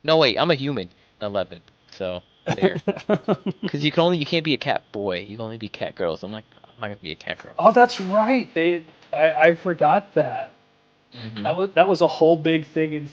No, wait, I'm a human. 11. So there. Because you can't be a cat boy. You can only be cat girl. So I'm not gonna be a cat girl. Oh, that's right. I forgot that. Hmm. That was a whole big thing in.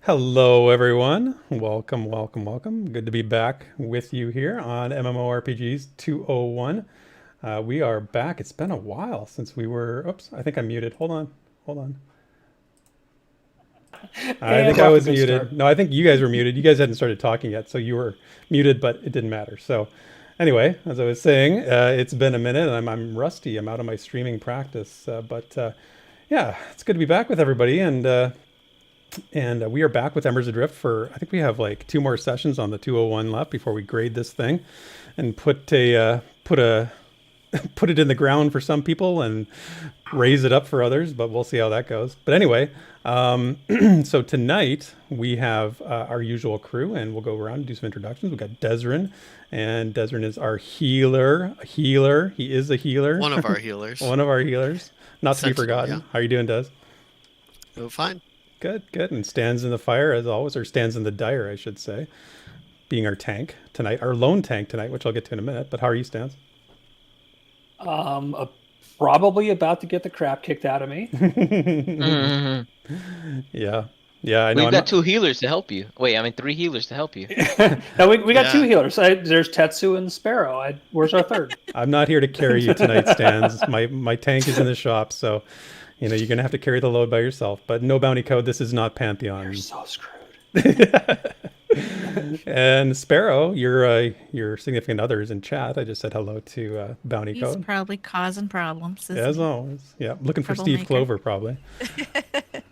Hello, everyone. Welcome, welcome, welcome. Good to be back with you here on MMORPGs 201. We are back. It's been a while since we were... Oops, I think I'm muted. Hold on. Hold on. I think I was muted. No, I think you guys were muted. You guys hadn't started talking yet, so you were muted, but it didn't matter. So anyway, as I was saying, it's been a minute, and I'm rusty. I'm out of my streaming practice. But yeah, it's good to be back with everybody, and we are back with Embers Adrift for, I think we have like 2 more sessions on the 201 left before we grade this thing and put it in the ground for some people and raise it up for others, but we'll see how that goes. But anyway, so tonight we have our usual crew, and we'll go around and do some introductions. We've got Desryn, and Desryn is our healer. He is a healer. One of our healers. One of our healers. Not to be Sensible, forgotten. yeah. How are you doing, Des? Oh, fine. Good. And stands in the fire as always, or stands in the dire, I should say, being our tank tonight, our lone tank tonight, which I'll get to in a minute. But how are you, Stans? Probably about to get the crap kicked out of me. Yeah. Yeah, I know. We've got 2 healers to help you. Wait, I mean 3 healers to help you. No, we got Yeah. 2 healers. There's Tetsu and Sparoh. Where's our third? I'm not here to carry you tonight, Stans. My tank is in the shop, so you're gonna have to carry the load by yourself. But no bounty code. This is not Pantheon. You're so screwed. And Sparoh, your significant other is in chat. I just said hello to bounty He's code. probably causing problems. isn't As he? always, yeah. Looking for Steve Troublemaker. Clover, probably.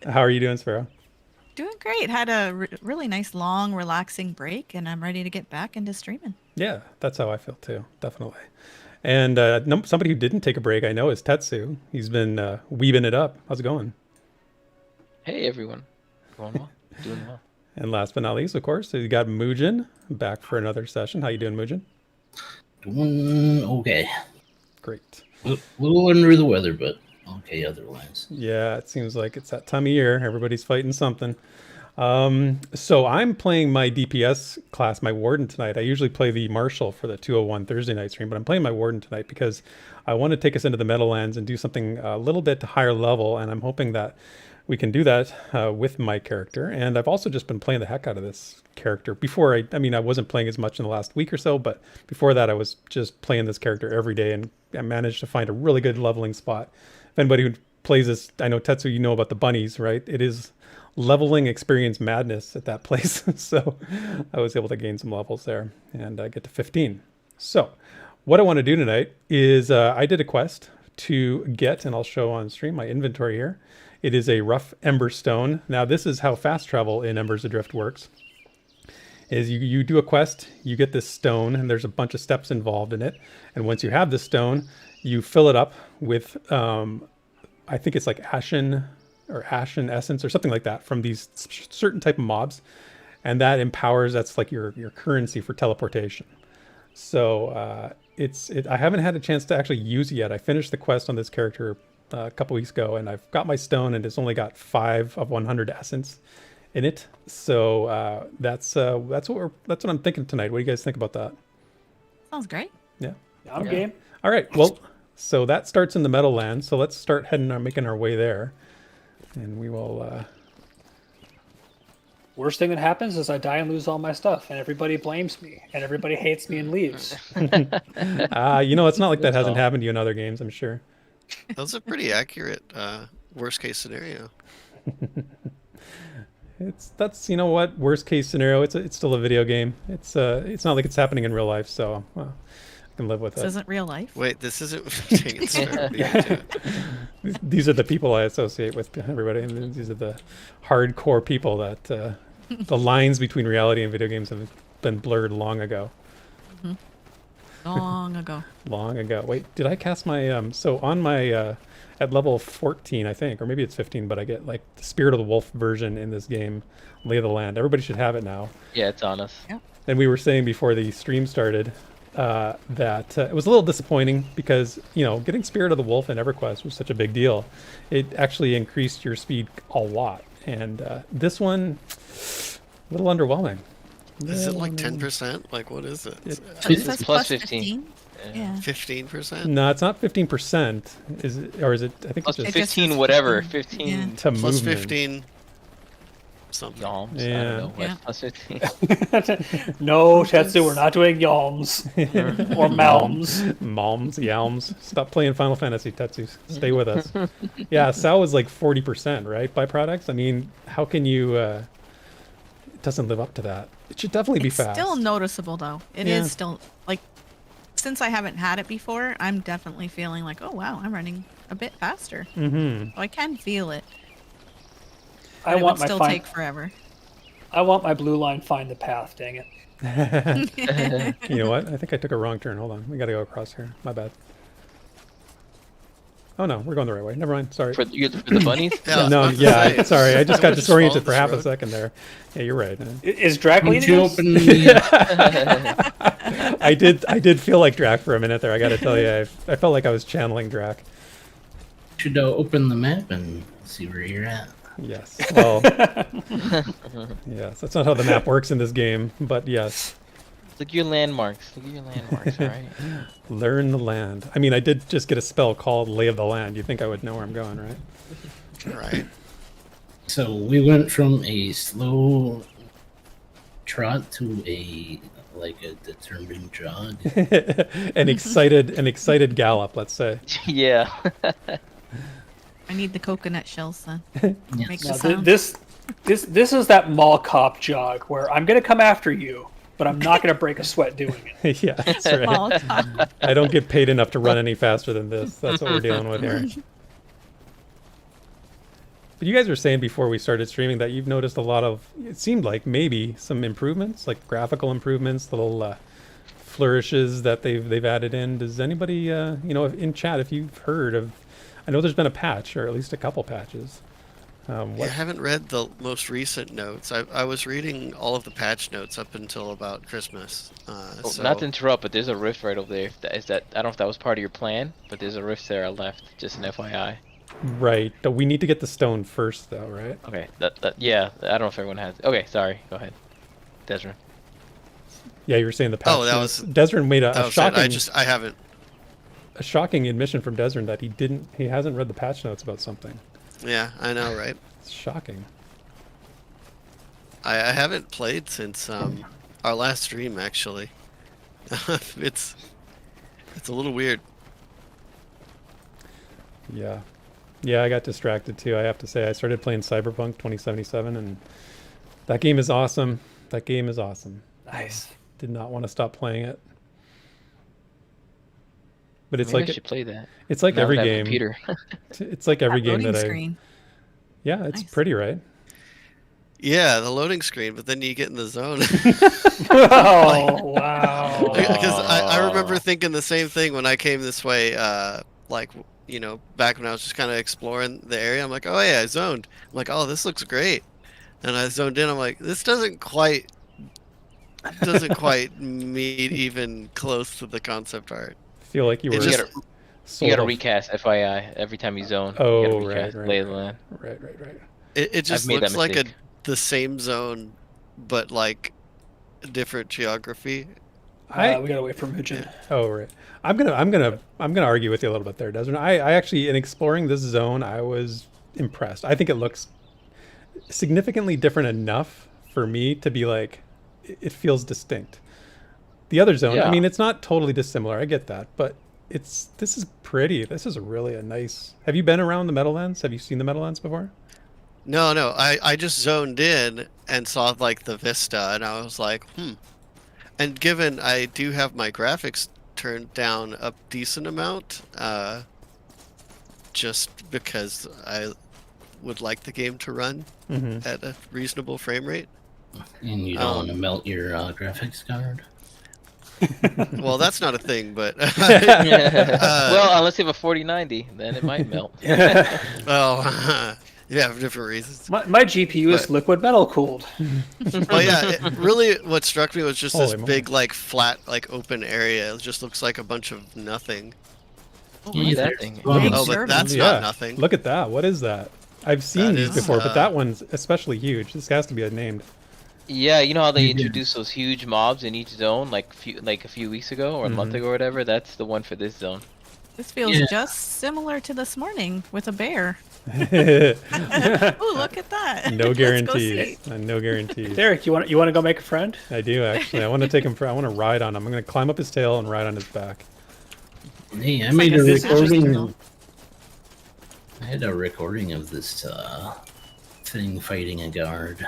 How are you doing, Sparoh? Doing great. Had a really nice, long, relaxing break, and I'm ready to get back into streaming. Yeah, that's how I feel too, definitely. And somebody who didn't take a break, I know, is Tetsu. He's been weebing it up. How's it going? Hey everyone. Going well. Doing well. And last but not least, of course, you got Mujinn back for another session. How you doing, Mujinn? Doing okay. Great. A little under the weather, but okay otherwise. Yeah, it seems like it's that time of year. Everybody's fighting something. So I'm playing my DPS class, my Warden tonight. I usually play the Marshal for the 201 Thursday night stream, but I'm playing my Warden tonight because I want to take us into the Meadowlands and do something a little bit higher level, and I'm hoping that we can do that with my character. And I've also just been playing the heck out of this character. Before, I wasn't playing as much in the last week or so, but before that I was just playing this character every day, and I managed to find a really good leveling spot. If anybody who plays this, I know Tetsu, you know about the bunnies, right? It is leveling experience madness at that place. So I was able to gain some levels there and get to 15. So what I want to do tonight is I did a quest to get, and I'll show on stream my inventory here. It is a rough ember stone. Now this is how fast travel in Embers Adrift works. Is you do a quest, you get this stone, and there's a bunch of steps involved in it. And once you have this stone, you fill it up with, I think it's like ashen essence or something like that from these certain type of mobs. And that empowers, that's like your currency for teleportation. So I haven't had a chance to actually use it yet. I finished the quest on this character a couple weeks ago, and I've got my stone, and it's only got 5 of 100 essence in it. So that's what I'm thinking tonight. What do you guys think about that? Sounds great. Yeah. I'm game. All right. Well, so that starts in the Meadowlands. So let's start making our way there, and we will. Worst thing that happens is I die and lose all my stuff, and everybody blames me, and everybody hates me and leaves. It's not like that hasn't happened to you in other games, I'm sure. That's a pretty accurate worst case scenario. That's worst case scenario. It's still a video game. It's not like it's happening in real life, so I can live with This it. isn't real life. Wait, this isn't taking it. These are the people I associate with, everybody. And these are the hardcore people that the lines between reality and video games have been blurred long ago. Mm-hmm. Long ago. Long ago. Wait, did I cast my so on my at level 14, I think, or maybe it's 15, but I get like the Spirit of the Wolf version in this game, Lay of the Land. Everybody should have it now. Yeah, it's on us. Yeah. And we were saying before the stream started that it was a little disappointing because, getting Spirit of the Wolf in EverQuest was such a big deal. It actually increased your speed a lot. And this one, a little underwhelming. Is it like 10%? Like, what is it? It It's says plus 15. Yeah. 15%? No, it's not 15%. Is it? Or is it? I think Plus it's just 15 says whatever. 15. 15 to Plus movement. 15 something. yalms. I Yeah. don't know what. Yeah. Plus 15. No, Tetsu, we're not doing yalms or malms. Malms, yalms. Stop playing Final Fantasy, Tetsu. Stay with us. Yeah, Sao is like 40%, right? Byproducts. I mean, how can you? It doesn't live up to that. It should definitely be It's fast. still noticeable though. It Yeah. is still like, since I haven't had it before, I'm definitely feeling like, oh wow, I'm running a bit faster. Mm-hmm. So I can feel it. I But it want would my still find, take forever. I want my blue line find the path. Dang it. You know what? I think I took a wrong turn. Hold on. We got to go across here. My bad. Oh no, we're going the right way. Never mind. Sorry. For the bunnies? Yeah, I was No, about to yeah. say, Sorry, I just got just follow disoriented for this half a road. second there. Yeah, you're right. Is Drac Would leading you us? open the I did feel like Drac for a minute there. I got to tell you, I felt like I was channeling Drac. should open the map and see where you're at? Yes. Well, yes. That's not how the map works in this game, but yes. Look at your landmarks. Look at your landmarks, alright? Learn the land. I mean, I did just get a spell called Lay of the Land. You think I would know where I'm going, right? Right. So we went from a slow trot to a determined jog. an excited gallop, let's say. Yeah. I need the coconut shells then. Make Now, the sound. this is that mall cop jog where I'm gonna come after you, but I'm not gonna break a sweat doing it. Yeah, that's right. Mall cop. I don't get paid enough to run any faster than this. That's what we're dealing with here. But you guys were saying before we started streaming that you've noticed a lot of, it seemed like maybe some improvements, like graphical improvements, little flourishes that they've added in. Does anybody, you know, in chat, if you've heard of, I know there's been a patch, or at least a couple patches. I haven't read the most recent notes. I was reading all of the patch notes up until about Christmas. So... Not to interrupt, but there's a rift right over there. I don't know if that was part of your plan, but there's a rift there I left. Just an FYI. Right. But we need to get the stone first, though, right? Okay. Yeah. I don't know if everyone has. Okay. Sorry. Go ahead, Desryn. Yeah, you were saying the patch. Oh, that was Desryn made a shocking. I haven't. A shocking admission from Desryn that he hasn't read the patch notes about something. Yeah, I know, right? It's shocking. I haven't played since our last stream, actually. It's a little weird. Yeah. Yeah, I got distracted too. I have to say, I started playing Cyberpunk 2077, and that game is awesome. That game is awesome. Nice. Did not want to stop playing it. But it's Maybe like I should play that. It's like Now every that I have a game. computer. It's like every That game loading that screen. Yeah, it's Nice. pretty, right? Yeah, the loading screen, but then you get in the zone. Oh wow. Because I remember thinking the same thing when I came this way, like, you know, back when I was just kind of exploring the area. I'm like, oh yeah, I zoned. I'm like, oh, this looks great. And I zoned in. I'm like, this doesn't quite meet even close to the concept art. I feel like you were. It You just- gotta, sold you gotta off- recast FYI every time you zone. Oh, you gotta right, recast right. lay of the land. Right. It just made that looks like mistake. the same zone, but like different geography. We gotta wait for Mujinn. Oh, right. I'm gonna argue with you a little bit there, Desmond. I actually, in exploring this zone, I was impressed. I think it looks significantly different enough for me to be like, it feels distinct. The other zone, I Yeah. mean, it's not totally dissimilar. I get that, but this is pretty. This is really a nice. Have you been around the Meadowlands? Have you seen the Meadowlands before? No, I just zoned in and saw like the vista, and I was like, And given I do have my graphics turned down a decent amount, just because I would like the game to run at a reasonable frame rate. And you don't want to melt your graphics card? Well, that's not a thing, but Well, unless you have a 4090, then it might melt. well, yeah, for different reasons. My GPU is But- liquid metal cooled. Well, yeah, really, what struck me was just Holy this moly. big, like, flat, like, open area. It just looks like a bunch of nothing. Oh, Yeah, look at that there's thing. one- Oh, but Sure. that's Yeah. not nothing. Look at that. What is that? I've seen That these is, before, but uh, that one's especially huge. This has to be named. Yeah, you know how they Yeah. introduced those huge mobs in each zone like a few weeks ago or a month ago or whatever? That's the one for this zone. This feels Yeah. just similar to this morning with a bear. No Ooh, look at that. Let's go guarantees. see. No guarantees. Derek, you want to go make a friend? I do actually. I want to take him for. I want to ride on him. I'm going to climb up his tail and ride on his back. Hey, I It's made like a a scissors recording. turtle. I had a recording of this thing fighting a guard.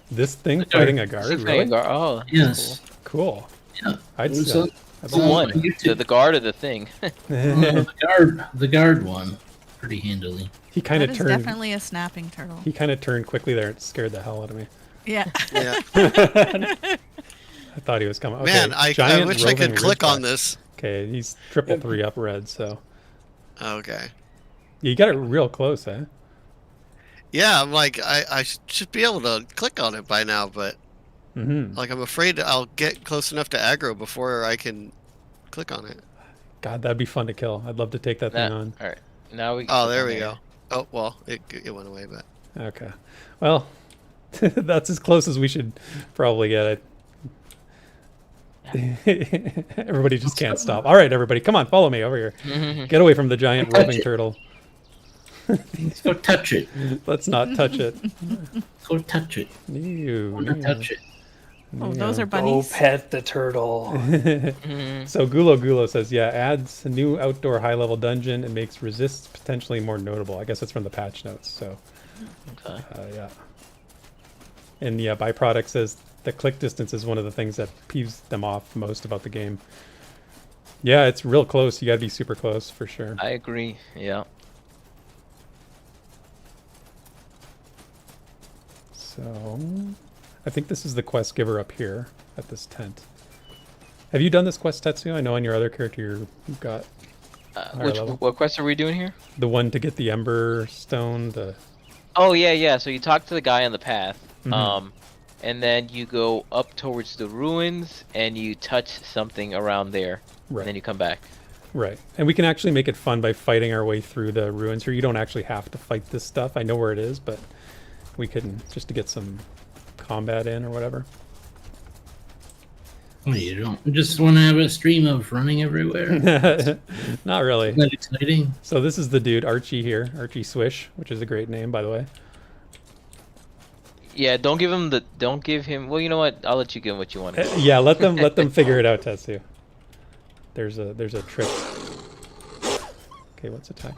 This thing guard. fighting a guard, Is he really? playing guard? Oh, that's Yes. Cool. Yeah. I'd It was say. on- cool. Who won? YouTube. The guard or the thing? The guard won pretty handily. He kind That of is turned. definitely a snapping turtle. He kind of turned quickly there. It scared the hell out of me. Yeah. Yeah. I thought he was coming. Okay, Man, I giant wish I could roving click on ridgeback. this. Okay, he's triple 3 up red, so Okay. you got it real close, eh? Yeah, I'm like, I should be able to click on it by now, but Mm-hmm. like I'm afraid I'll get close enough to aggro before I can click on it. God, that'd be fun to kill. I'd love to take that thing on. All right. Now we. Oh, there we go. Oh, well, it went away, but Okay. Well, that's as close as we should probably get it. Everybody just can't stop. All right, everybody, come on, follow me over here. Get away from the giant roving turtle. Go touch it. Let's not touch it. Go touch it. Ew, Wanna touch it. Oh, those are Go bunnies. pet the turtle. So Gulo says, yeah, adds a new outdoor high-level dungeon and makes resists potentially more notable. I guess it's from the patch notes. So, Okay. yeah. And yeah, Byproduct says the click distance is one of the things that peeves them off most about the game. Yeah, it's real close. You gotta be super close for sure. I agree. Yeah. So, I think this is the quest giver up here at this tent. Have you done this quest, Tetsu? I know on your other character you've got level. What quest are we doing here? the one to get the Ember Stone. The Oh yeah. So you talk to the guy on the path, Mhm. and then you go up towards the ruins and you touch something around there, right, and then you come back. right. And we can actually make it fun by fighting our way through the ruins here. You don't actually have to fight this stuff. I know where it is, but we can just to get some combat in or whatever. Oh, you don't just want to have a stream of running everywhere? Not really. Isn't that exciting? So this is the dude Archie here, Archie Swish, which is a great name by the way. Yeah, don't give him. Well, you know what? I'll let you give him what you want. Yeah, let them figure it out, Tetsu. There's a trick. Okay, what's attack?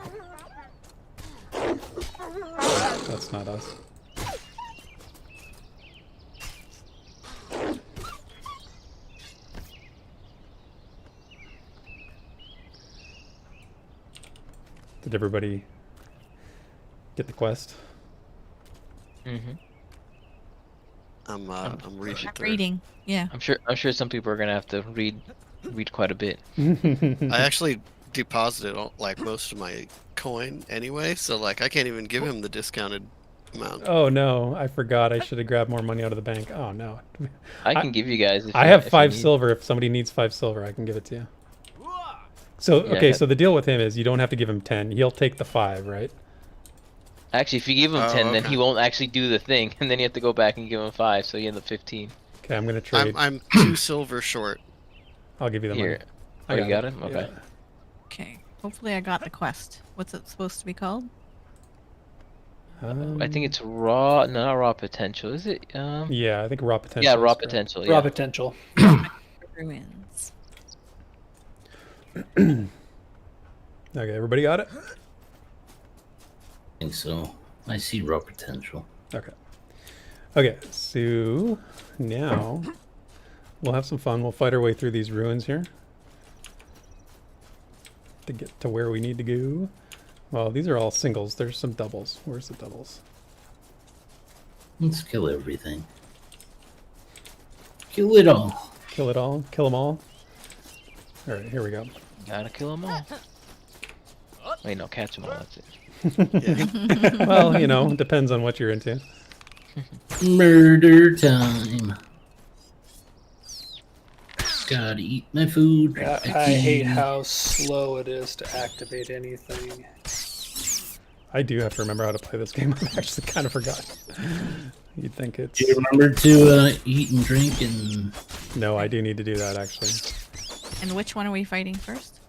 That's not us. Did everybody get the quest? Mm-hmm. I'm reading. I'm through. reading. Yeah. I'm sure some people are gonna have to read quite a bit. I actually deposited like most of my coin anyway, so like I can't even give him the discounted amount. Oh no, I forgot. I should have grabbed more money out of the bank. Oh no. I can give you guys. I have 5 silver. If somebody needs 5 silver, I can give it to you. So Yeah, okay, so the deal with him is you don't have to give him 10. He'll take the 5, right? Actually, if you give him Oh, 10, then okay. he won't actually do the thing, and then you have to go back and give him 5, so you end up 15. Okay, I'm gonna trade. I'm 2 silver short. I'll give you the Here. money. Oh, you got him? Okay. Yeah. Okay. Hopefully I got the quest. What's it supposed to be called? I think it's raw. No, not raw potential. Is it? Yeah, I think raw potential. Yeah, is raw correct. potential. Raw Yeah. potential. Ruins. Okay, everybody got it? I think so. I see raw potential. Okay. Okay, so now we'll have some fun. We'll fight our way through these ruins here to get to where we need to go. Well, these are all singles. There's some doubles. Where's the doubles? Let's kill everything. Kill it all. Kill it all. Kill them all. All right, here we go. Gotta kill them all. Wait, no, catch them all. That's it. Yeah. Well, you know, depends on what you're into. Murder time. Gotta eat my food. drink Yeah, my I hate tea. how slow it is to activate anything. I do have to remember how to play this game. I've actually kind of forgotten. You'd think it's... Do you remember to eat and drink and... No, I do need to do that, actually. And which one are we fighting first?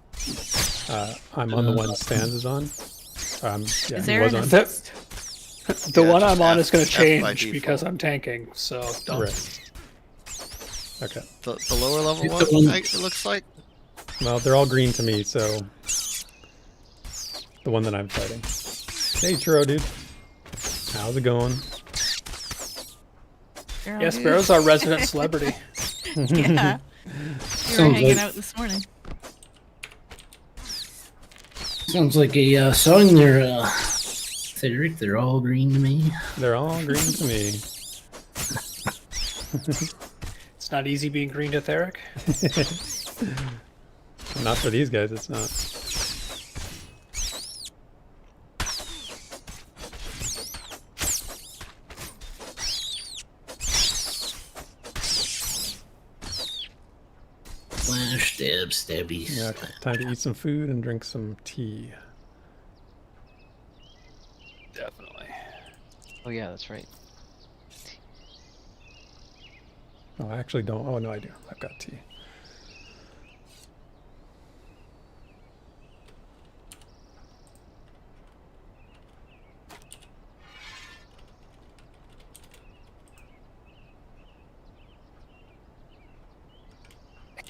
I'm on the one Stans is on. Yeah, Is he there was an on. The, the Yeah, one I'm just on F- is going to F by change default. because I'm tanking, so don't. Right. Okay. The lower level It's one, the one- it looks like. Well, they're all green to me, so the one that I'm fighting. Hey, Churro, dude. How's it going? Girl, Yes, dude. Sparoh's our resident celebrity. Yeah. You were Sounds hanging like- out this morning. Sounds like a song there, Therek. They're all green to me. They're all green to me. It's not easy being green to Therek. Not for these guys, it's not. Slash, stab, stabby. Yeah, time to eat some food and drink some tea. Definitely. Oh yeah, that's right. Oh, I actually don't. Oh, no, I do. I've got tea.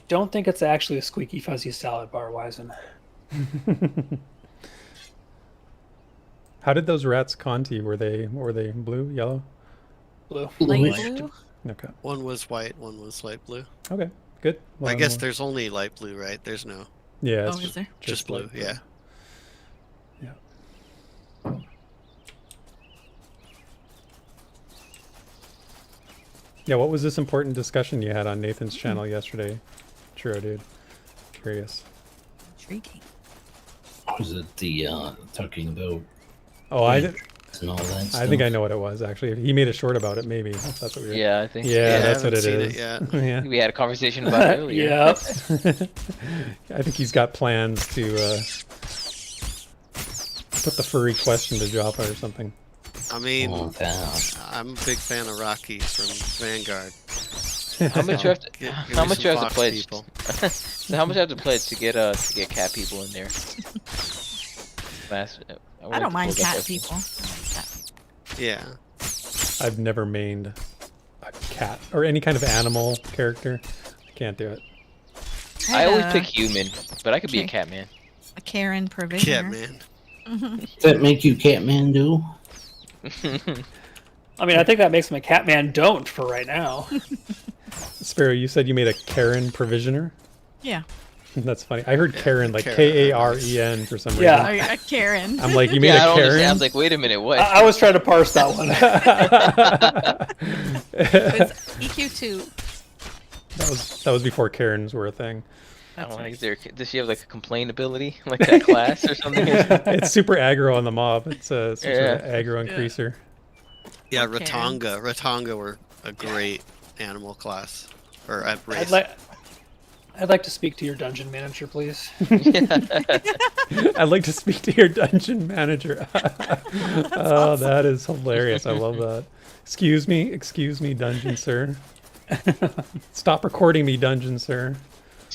don't think it's actually a squeaky fuzzy salad bar, Wizen. How did those rats con to you? Were they blue, yellow? Blue. Light Bluish. blue? Okay. One was white, one was light blue. Okay. Good. Well, I guess well, there's only light blue, right? There's no yeah. Oh, It's is there? just blue. light Yeah. Yeah. Yeah. What was this important discussion you had on Nathan's channel yesterday? True, dude. Curious. Intriguing. Was it the talking about Oh, I and all that stuff? I think I know what it was actually. He made a short about it. Maybe that's what we were. Yeah, I think. Yeah, I that's what haven't it seen is. it yet. Yeah. We had a conversation about it earlier. Yep. I think he's got plans to put the furry question to Joppa or something. I mean, Oh, damn. I'm a big fan of Rocky from Vanguard. How much you have to? Give How me much some you have to Fox pledge? people. So how much I have to pledge to get cat people in there? I don't mind cat people. Yeah. I've never mained a cat or any kind of animal character. I can't do it. I always had pick human, but I could be a Okay. cat man. a Karen provisioner. Cat man. Does that make you Catman do? I mean, I think that makes him a Catman don't for right now. Sparrow, you said you made a Karen provisioner? Yeah. That's funny. I heard Karen like Karen. Karen for some reason. Yeah. A Karen. I'm like, you made Yeah, I a don't understand. I Karen? was like, wait a minute, what? I was trying to parse that one. It's EQ2. That was before Karens were a thing. I don't know, does she have like a complaint ability, like that class or something? It's super aggro on the mob. It's a sort of Yeah. aggro increaser. Yeah, Poor Ratanga. Ratanga were a great animal class. Or race. I'd like to speak to your dungeon manager, please. I'd like to speak to your dungeon manager. Oh, that is hilarious. I love that. Excuse me, dungeon sir. Stop recording me, dungeon sir.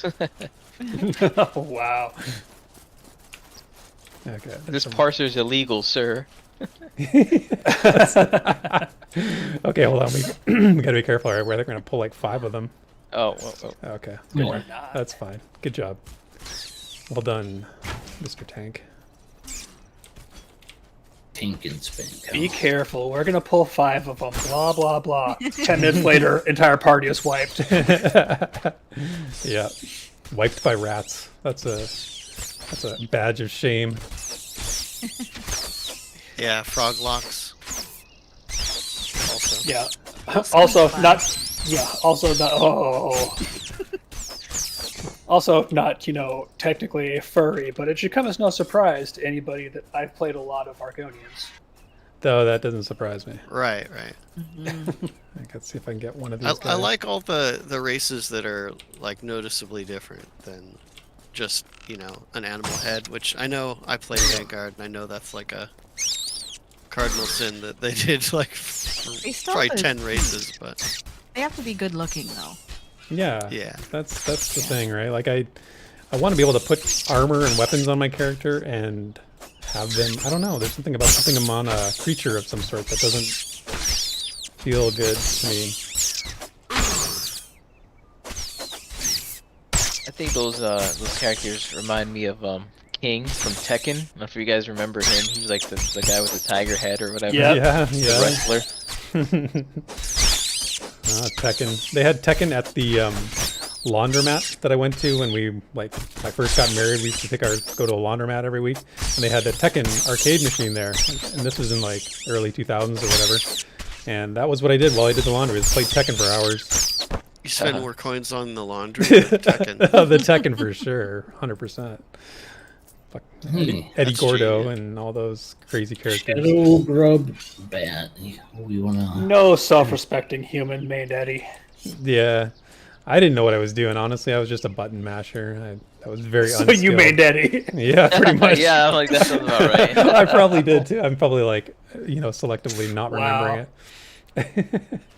Oh, wow. Okay. This parser's illegal, sir. Okay, hold on. We gotta be careful. All right, we're gonna pull like 5 of them. Oh, Okay, Or not. that's fine. Good job. Well done, Mr. Tank. Tank and spank. Be careful. We're going to pull 5 of them. Blah, blah, blah. 10 minutes later, entire party is wiped. Yeah, wiped by rats. That's a badge of shame. Yeah, frog locks. Also. Yeah. Also, not. Yeah, also not. Oh. Also, not, technically a furry, but it should come as no surprise to anybody that I've played a lot of Argonians. Though that doesn't surprise me. Right. Let's see if I can get one of these I guys. like all the races that are like noticeably different than just, an animal head, which I know I play Vanguard and I know that's like a cardinal sin that they did like They still probably have- 10 races, but They have to be good looking though. Yeah. Yeah. That's the thing, right? Like I want to be able to put armor and weapons on my character and have them. I don't know. There's something about putting them on a creature of some sort that doesn't feel good to me. I think those characters remind me of King from Tekken. I don't know if you guys remember him. He was like the guy with the tiger head or whatever. Yeah. Yeah. The Yeah. wrestler. Tekken. They had Tekken at the laundromat that I went to when I first got married. We used to go to a laundromat every week, and they had the Tekken arcade machine there. And this was in like early 2000s or whatever. And that was what I did while I did the laundry. Was play Tekken for hours. you spend more coins on the laundry than Tekken. The Tekken for sure, 100%. Fuck, Eddie That's Gordo cheating. and all those crazy characters. Shadow grub bat. We wanna. No self-respecting human made Eddie. Yeah, I didn't know what I was doing. Honestly, I was just a button masher. I was very So unskilled. you made Eddie. Yeah, pretty much. Yeah, I'm like that sounds about right. I probably did too. I'm probably like, selectively not remembering it.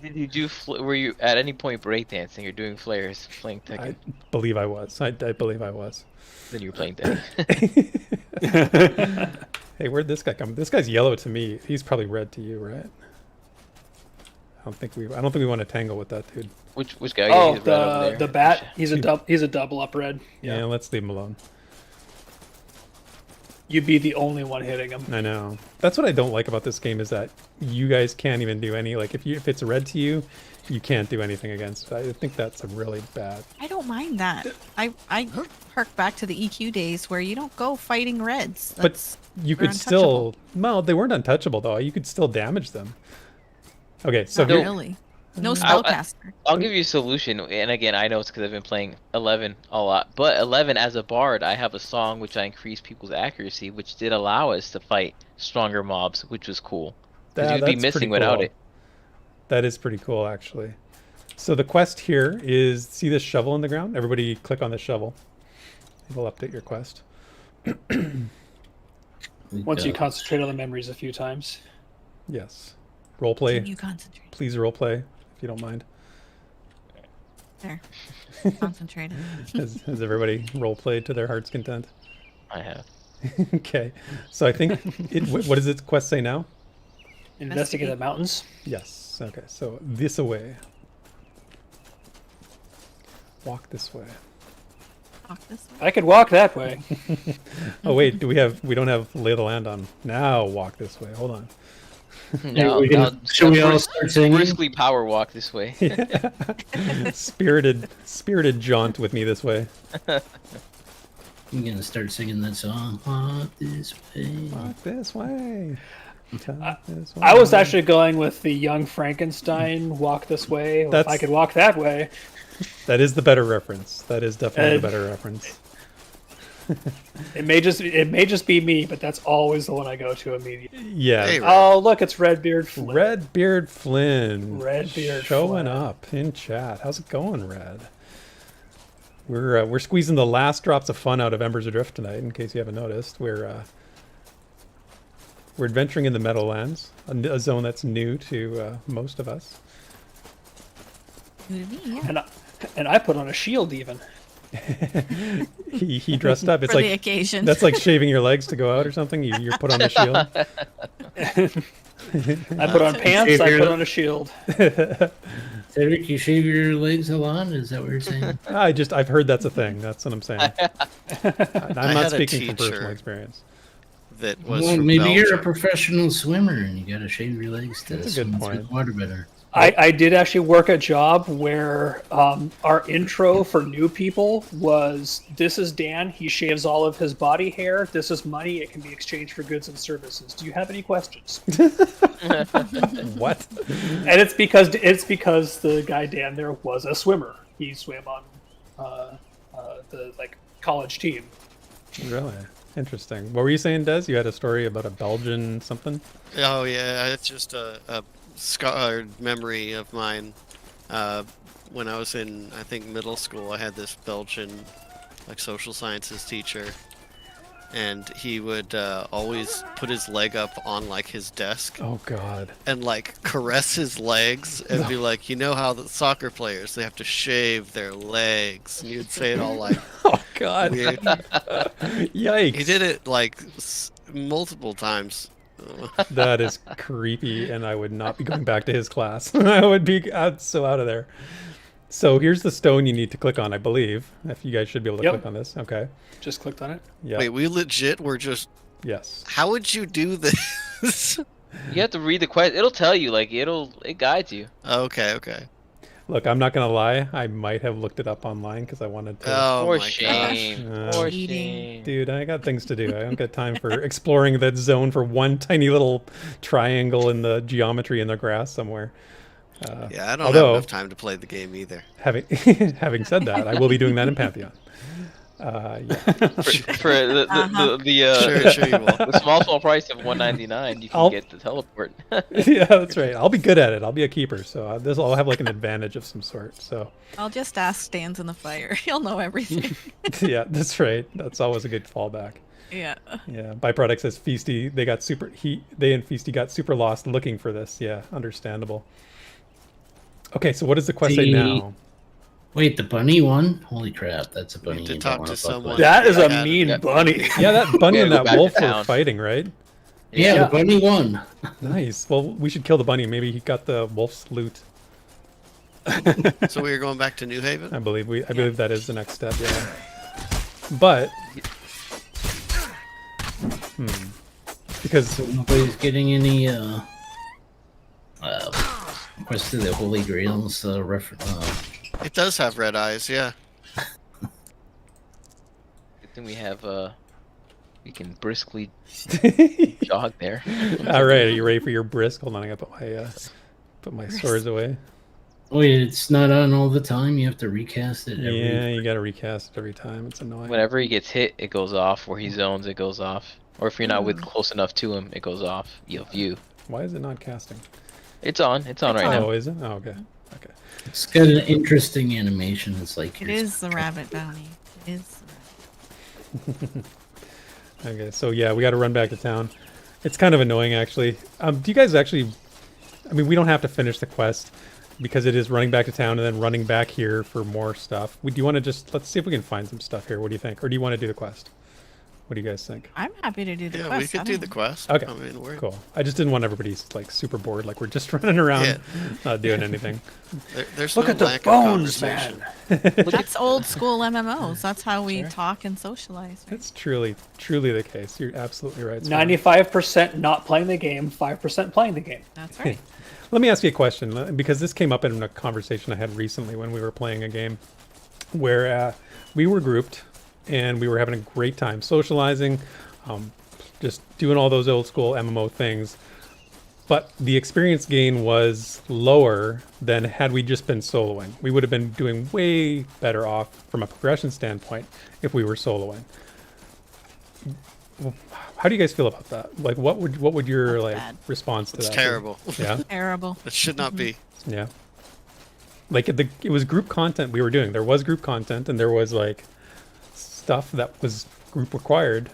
Did you do? Were you at any point breakdancing or doing flares, playing Tekken? I believe I was. I believe I was. Then you were playing Tekken. Hey, where'd this guy come? This guy's yellow to me. He's probably red to you, right? don't think we want to tangle with that dude. Which guy? Oh, He's right over there. the bat. He's a double up red. Yeah, let's leave him alone. You'd be the only one hitting him. I know. That's what I don't like about this game is that you guys can't even do any, like, if it's red to you, you can't do anything against it. I think that's a really bad. I don't mind that. I hark back to the EQ days where you don't go fighting reds. But you could still, well, they weren't untouchable though. You could still damage them. Okay, so Not really. No spellcaster. I'll give you a solution, and again, I know it's because I've been playing 11 a lot. But 11, as a bard, I have a song which I increased people's accuracy, which did allow us to fight stronger mobs, which was cool. Because you'd be missing without it. That is pretty cool, actually. So the quest here is, see this shovel in the ground? Everybody click on the shovel. It will update your quest. Once you concentrate on the memories a few times. Yes. Roleplay. Can you concentrate? Please roleplay, if you don't mind. There. Concentrated. Has everybody roleplayed to their heart's content? I have. Okay. So I think, what does its quest say now? Investigate the mountains. Yes. Okay. So this way. Walk this way. Walk this way. I could walk that way. Oh wait, we don't have lay of the land on. Now walk this way. Hold on. No, Should we all start singing? briskly power walk this way. Spirited jaunt with me this way. I'm gonna start singing that song. Walk this way. Walk this way. I was actually going with the Young Frankenstein "Walk This Way." If I could walk that way. That is the better reference. That is definitely the better reference. It may just be me, but that's always the one I go to immediately. Yeah. Hey, Oh, look, it's Redbeard Flynn. Redbeard Flynn. Redbeard showing Flynn. up in chat. How's it going, Red? We're squeezing the last drops of fun out of Embers Adrift tonight. In case you haven't noticed, we're adventuring in the Meadowlands, a zone that's new to most of us. New to me, yeah. And I put on a shield even. he dressed up. It's For like the occasion. That's like shaving your legs to go out or something. You put on the shield. I put on pants. I put on a shield. Therek, you shave your legs a lot? Is that what you're saying? I've heard that's a thing. That's what I'm saying. I'm not had a speaking from personal teacher experience. That was Well, from maybe you're a Belgium. professional swimmer and you gotta shave your legs to That's a good swim through point. the water better. I did actually work a job where our intro for new people was, this is Dan, he shaves all of his body hair, this is money, it can be exchanged for goods and services. Do you have any questions? What? And it's because the guy Dan there was a swimmer. He swam on the college team. Really? Interesting. What were you saying, Des? You had a story about a Belgian something? Oh yeah, it's just a scarred memory of mine. When I was in, I think, middle school, I had this Belgian, social sciences teacher, and he would always put his leg up on his desk Oh God. and caress his legs and be like, you know how the soccer players, they have to shave their legs, and he would say it all Oh God. weird. Yikes. He did it multiple times. That is creepy, and I would not be going back to his class. I would be so out of there. So here's the stone you need to click on, I believe. If you guys should be able to Yep. click on this. Okay. Just clicked on it. Yeah. Wait, we legit were just. Yes. How would you do this? You have to read the quest. It'll tell you, it guides you. Okay. Look, I'm not gonna lie. I might have looked it up online because I wanted to. Oh For my shame. gosh. For Eating. shame. Dude, I got things to do. I don't get time for exploring that zone for one tiny little triangle in the geometry in the grass somewhere. gosh. Yeah, I don't although- have enough time to play the game either. Having said that, I will be doing that in Pantheon. Yeah. For the Sure you will. the small price of $199, you can I'll- get the teleport. Yeah, that's right. I'll be good at it. I'll be a keeper, so I'll have an advantage of some sort. So I'll just ask stands in the fire. He'll know everything. yeah, that's right. That's always a good fallback. Yeah. Yeah. Byproduct says Feasty. They and Feasty got super lost looking for this. Yeah, understandable. Okay, so what does the quest say now? Wait, the bunny one? Holy crap, that's a bunny. Need to you don't talk wanna to fuck someone. with. That is a Yeah. mean Yeah. bunny. Yeah, that bunny Yeah, and go that back to wolf were town. fighting, right? Yeah, the bunny won. Nice. Well, we should kill the bunny. Maybe he got the wolf's loot. So we are going back to New Haven? I believe that is the next step, yeah. But because So nobody's getting any quest to the Holy Grails It does have red eyes, yeah. Good thing we have we can briskly jog there. all right, are you ready for your brisk? Hold on, I gotta put my swords away. Wait, it's not on all the time. You have to recast it every. Yeah, you gotta recast it every time. It's annoying. Whenever he gets hit, it goes off. Or he zones, it goes off. Or if you're not close enough to him, it goes off. You. Why is it not casting? It's on. It's on right now. Oh, is it? Oh, okay. Okay. It's got an interesting animation. It's like It is the rabbit bounty. It is. Okay, so yeah, we got to run back to town. It's kind of annoying, actually. Do you guys actually? I mean, we don't have to finish the quest because it is running back to town and then running back here for more stuff. Do you want to just let's see if we can find some stuff here? What do you think, or do you want to do the quest? What do you guys think? I'm happy to do the Yeah, quest. we could I do don't- the quest. Okay, I mean, we're, cool. I just didn't want everybody like super bored, like we're just running around, Yeah. not doing anything. there's Look no at the lack of bones, conversation. man. That's old school MMOs. That's how we Sure. talk and socialize. Right? It's truly the case. You're absolutely right. Sparoh. 95% not playing the game, 5% playing the game. That's right. Let me ask you a question, because this came up in a conversation I had recently when we were playing a game where we were grouped and we were having a great time socializing, just doing all those old school MMO things. But the experience gain was lower than had we just been soloing. We would have been doing way better off from a progression standpoint if we were soloing. How do you guys feel about that? Like, what would your That's bad. response to It's that? terrible. Be? Yeah, Terrible. It should not be. yeah. Like it was group content we were doing. There was group content, and there was like stuff that was group required,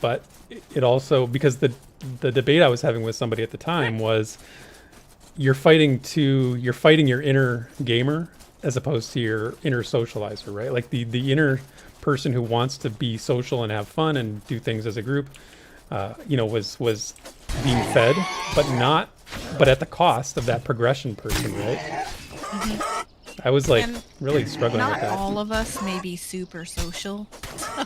but it also, because the debate I was having with somebody at the time was you're fighting your inner gamer as opposed to your inner socializer, right? Like the inner person who wants to be social and have fun and do things as a group, was being fed, but at the cost of that progression person, right? I was like And really struggling with Not that. all of us may be super social,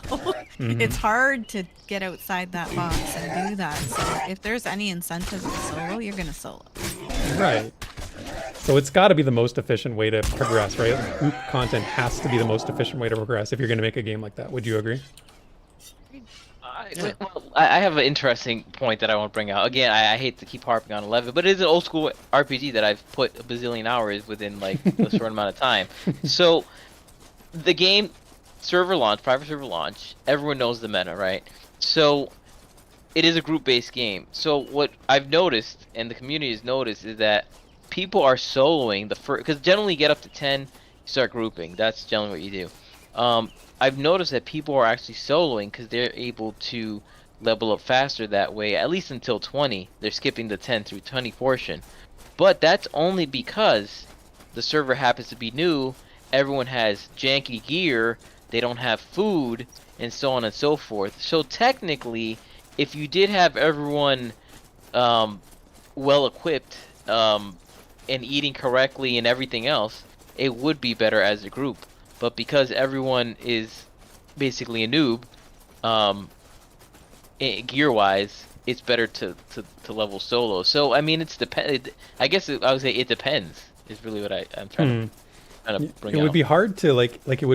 so it's hard to get outside that box and do that. So if there's any incentive to solo, you're gonna solo. Right. So it's got to be the most efficient way to progress, right? Group content has to be the most efficient way to progress if you're going to make a game like that. Would you agree? I have an interesting point that I want to bring out. Again, I hate to keep harping on 11, but it is an old school RPG that I've put a bazillion hours within like a short amount of time. So the game private server launch, everyone knows the meta, right? So it is a group-based game. So what I've noticed, and the community has noticed, is that people are soloing the first, because generally you get up to 10, you start grouping. That's generally what you do. I've noticed that people are actually soloing because they're able to level up faster that way, at least until 20. They're skipping the 10 through 20 portion. But that's only because the server happens to be new, everyone has janky gear, they don't have food, and so on and so forth. So technically, if you did have everyone well equipped and eating correctly and everything else, it would be better as a group. But because everyone is basically a noob, gear-wise, it's better to level solo. So I mean, I guess I would say it depends. Is really what I'm trying to bring out. It would be hard to it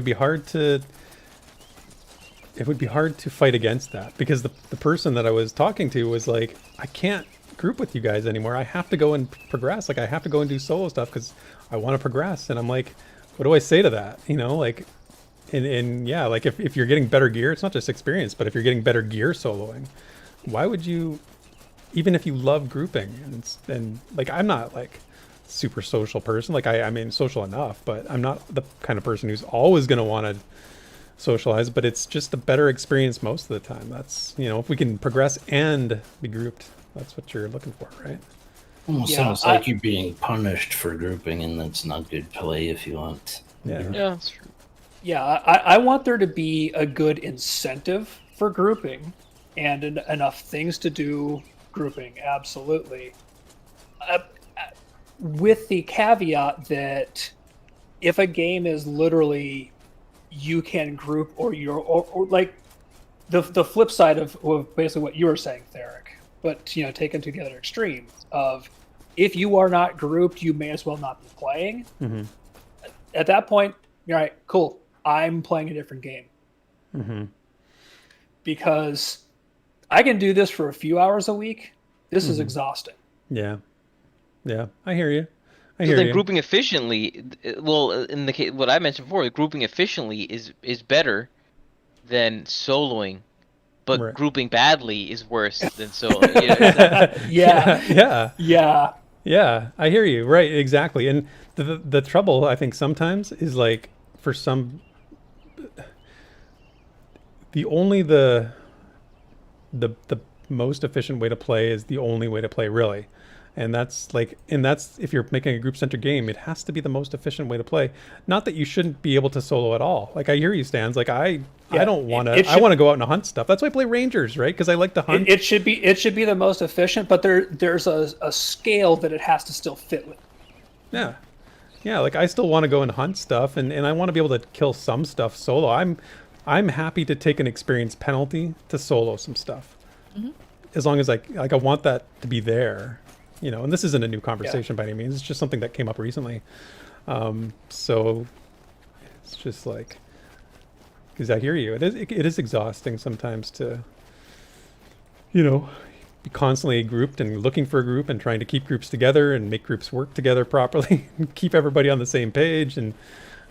would be hard to fight against that, because the person that I was talking to was like, I can't group with you guys anymore. I have to go and progress. Like I have to go and do solo stuff because I want to progress. And I'm like, what do I say to that? And yeah, like if you're getting better gear, it's not just experience, but if you're getting better gear soloing, why would you, even if you love grouping and like, I'm not like super social person. Like I mean, social enough, but I'm not the kind of person who's always going to want to socialize, but it's just a better experience most of the time. That's, if we can progress and be grouped, that's what you're looking for, right? Almost Yeah, sounds like you're being punished for grouping, and that's not good play if you want. Yeah. Yeah, that's true. Yeah, I want there to be a good incentive for grouping and enough things to do grouping, absolutely. With the caveat that if a game is literally you can group or like the flip side of basically what you were saying, Therek, but taken to the other extreme of if you are not grouped, you may as well not be playing. Mm-hmm. At that point, you're right, cool. I'm playing a different game. Mm-hmm. Because I can do this for a few hours a week. This is exhausting. Yeah. Yeah. I hear you. I So hear then you. grouping efficiently, well, in the case what I mentioned before, grouping efficiently is better than soloing, but Right. grouping badly is worse than soloing. Yeah. Yeah. Yeah. Yeah, I hear you. Right, exactly. And the trouble I think sometimes is like for some the most efficient way to play is the only way to play really. And that's if you're making a group-centric game, it has to be the most efficient way to play. Not that you shouldn't be able to solo at all. Like I hear you, Stans. Like I don't want to. I want to go out and hunt stuff. That's why I play Rangers, right? Because I like to hunt. It should be the most efficient, but there's a scale that it has to still fit with. Yeah. Yeah, like I still want to go and hunt stuff, and I want to be able to kill some stuff solo. I'm happy to take an experience penalty to solo some stuff. Mm-hmm. As long as I want that to be there. And this isn't a new conversation by any means. It's just something that came up recently. So it's just like, because I hear you. It is exhausting sometimes to, be constantly grouped and looking for a group and trying to keep groups together and make groups work together properly and keep everybody on the same page. And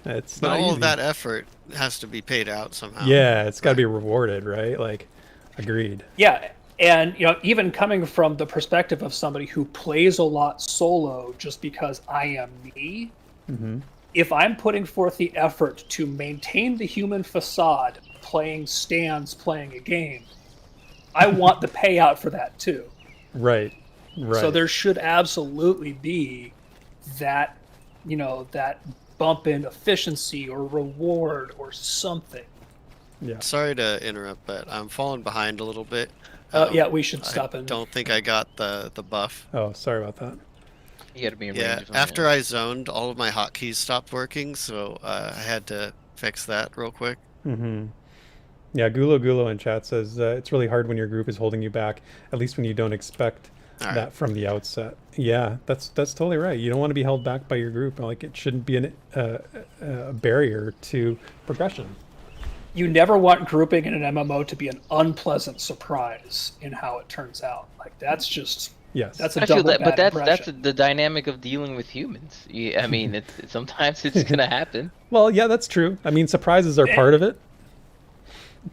it's but not all easy. of that effort has to be paid out somehow. Yeah, it's got to be rewarded, right? Like, agreed. Yeah. And even coming from the perspective of somebody who plays a lot solo just because I am me, if I'm putting forth the effort to maintain the human facade, playing stands, playing a game, I want the payout for that too. Right. Right. So there should absolutely be that, that bump in efficiency or reward or something. Yeah. Sorry to interrupt, but I'm falling behind a little bit. Yeah, we should stop I it. don't think I got the buff. Oh, sorry about that. You got to be in Yeah, range. of after something. I zoned, all of my hotkeys stopped working, so I had to fix that real quick. Mm-hmm. Yeah, Gulo in chat says it's really hard when your group is holding you back, at least when you don't expect that from the outset. Yeah, that's totally right. You don't want to be held back by your group. Like it shouldn't be a barrier to progression. You never want grouping in an MMO to be an unpleasant surprise in how it turns out. Like that's just that's a I feel double that, but bad that's impression. the dynamic of dealing with humans. I mean, sometimes it's gonna happen. Well, yeah, that's true. I mean, surprises are part of it.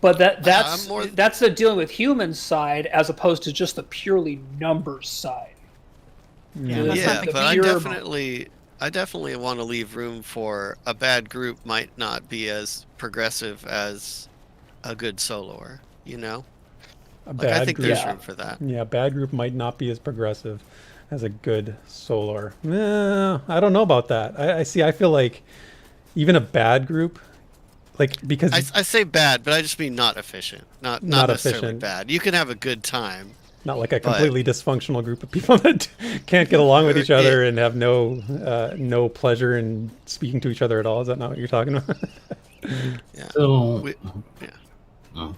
But that's the dealing with humans side as opposed to just the purely numbers side. Yeah, that's Yeah, not the but I game. definitely want to leave room for a bad group might not be as progressive as a good soloer, I think there's room for that. Yeah, bad group might not be as progressive as a good soloer. I don't know about that. I feel like even a bad group, like because I say bad, but I just mean not efficient, not necessarily efficient. Bad. You can have a good time. Not like a completely dysfunctional group of people that can't get along with each other and have no pleasure in speaking to each other at all. Is that not what you're talking about? Yeah. So, yeah. Oh.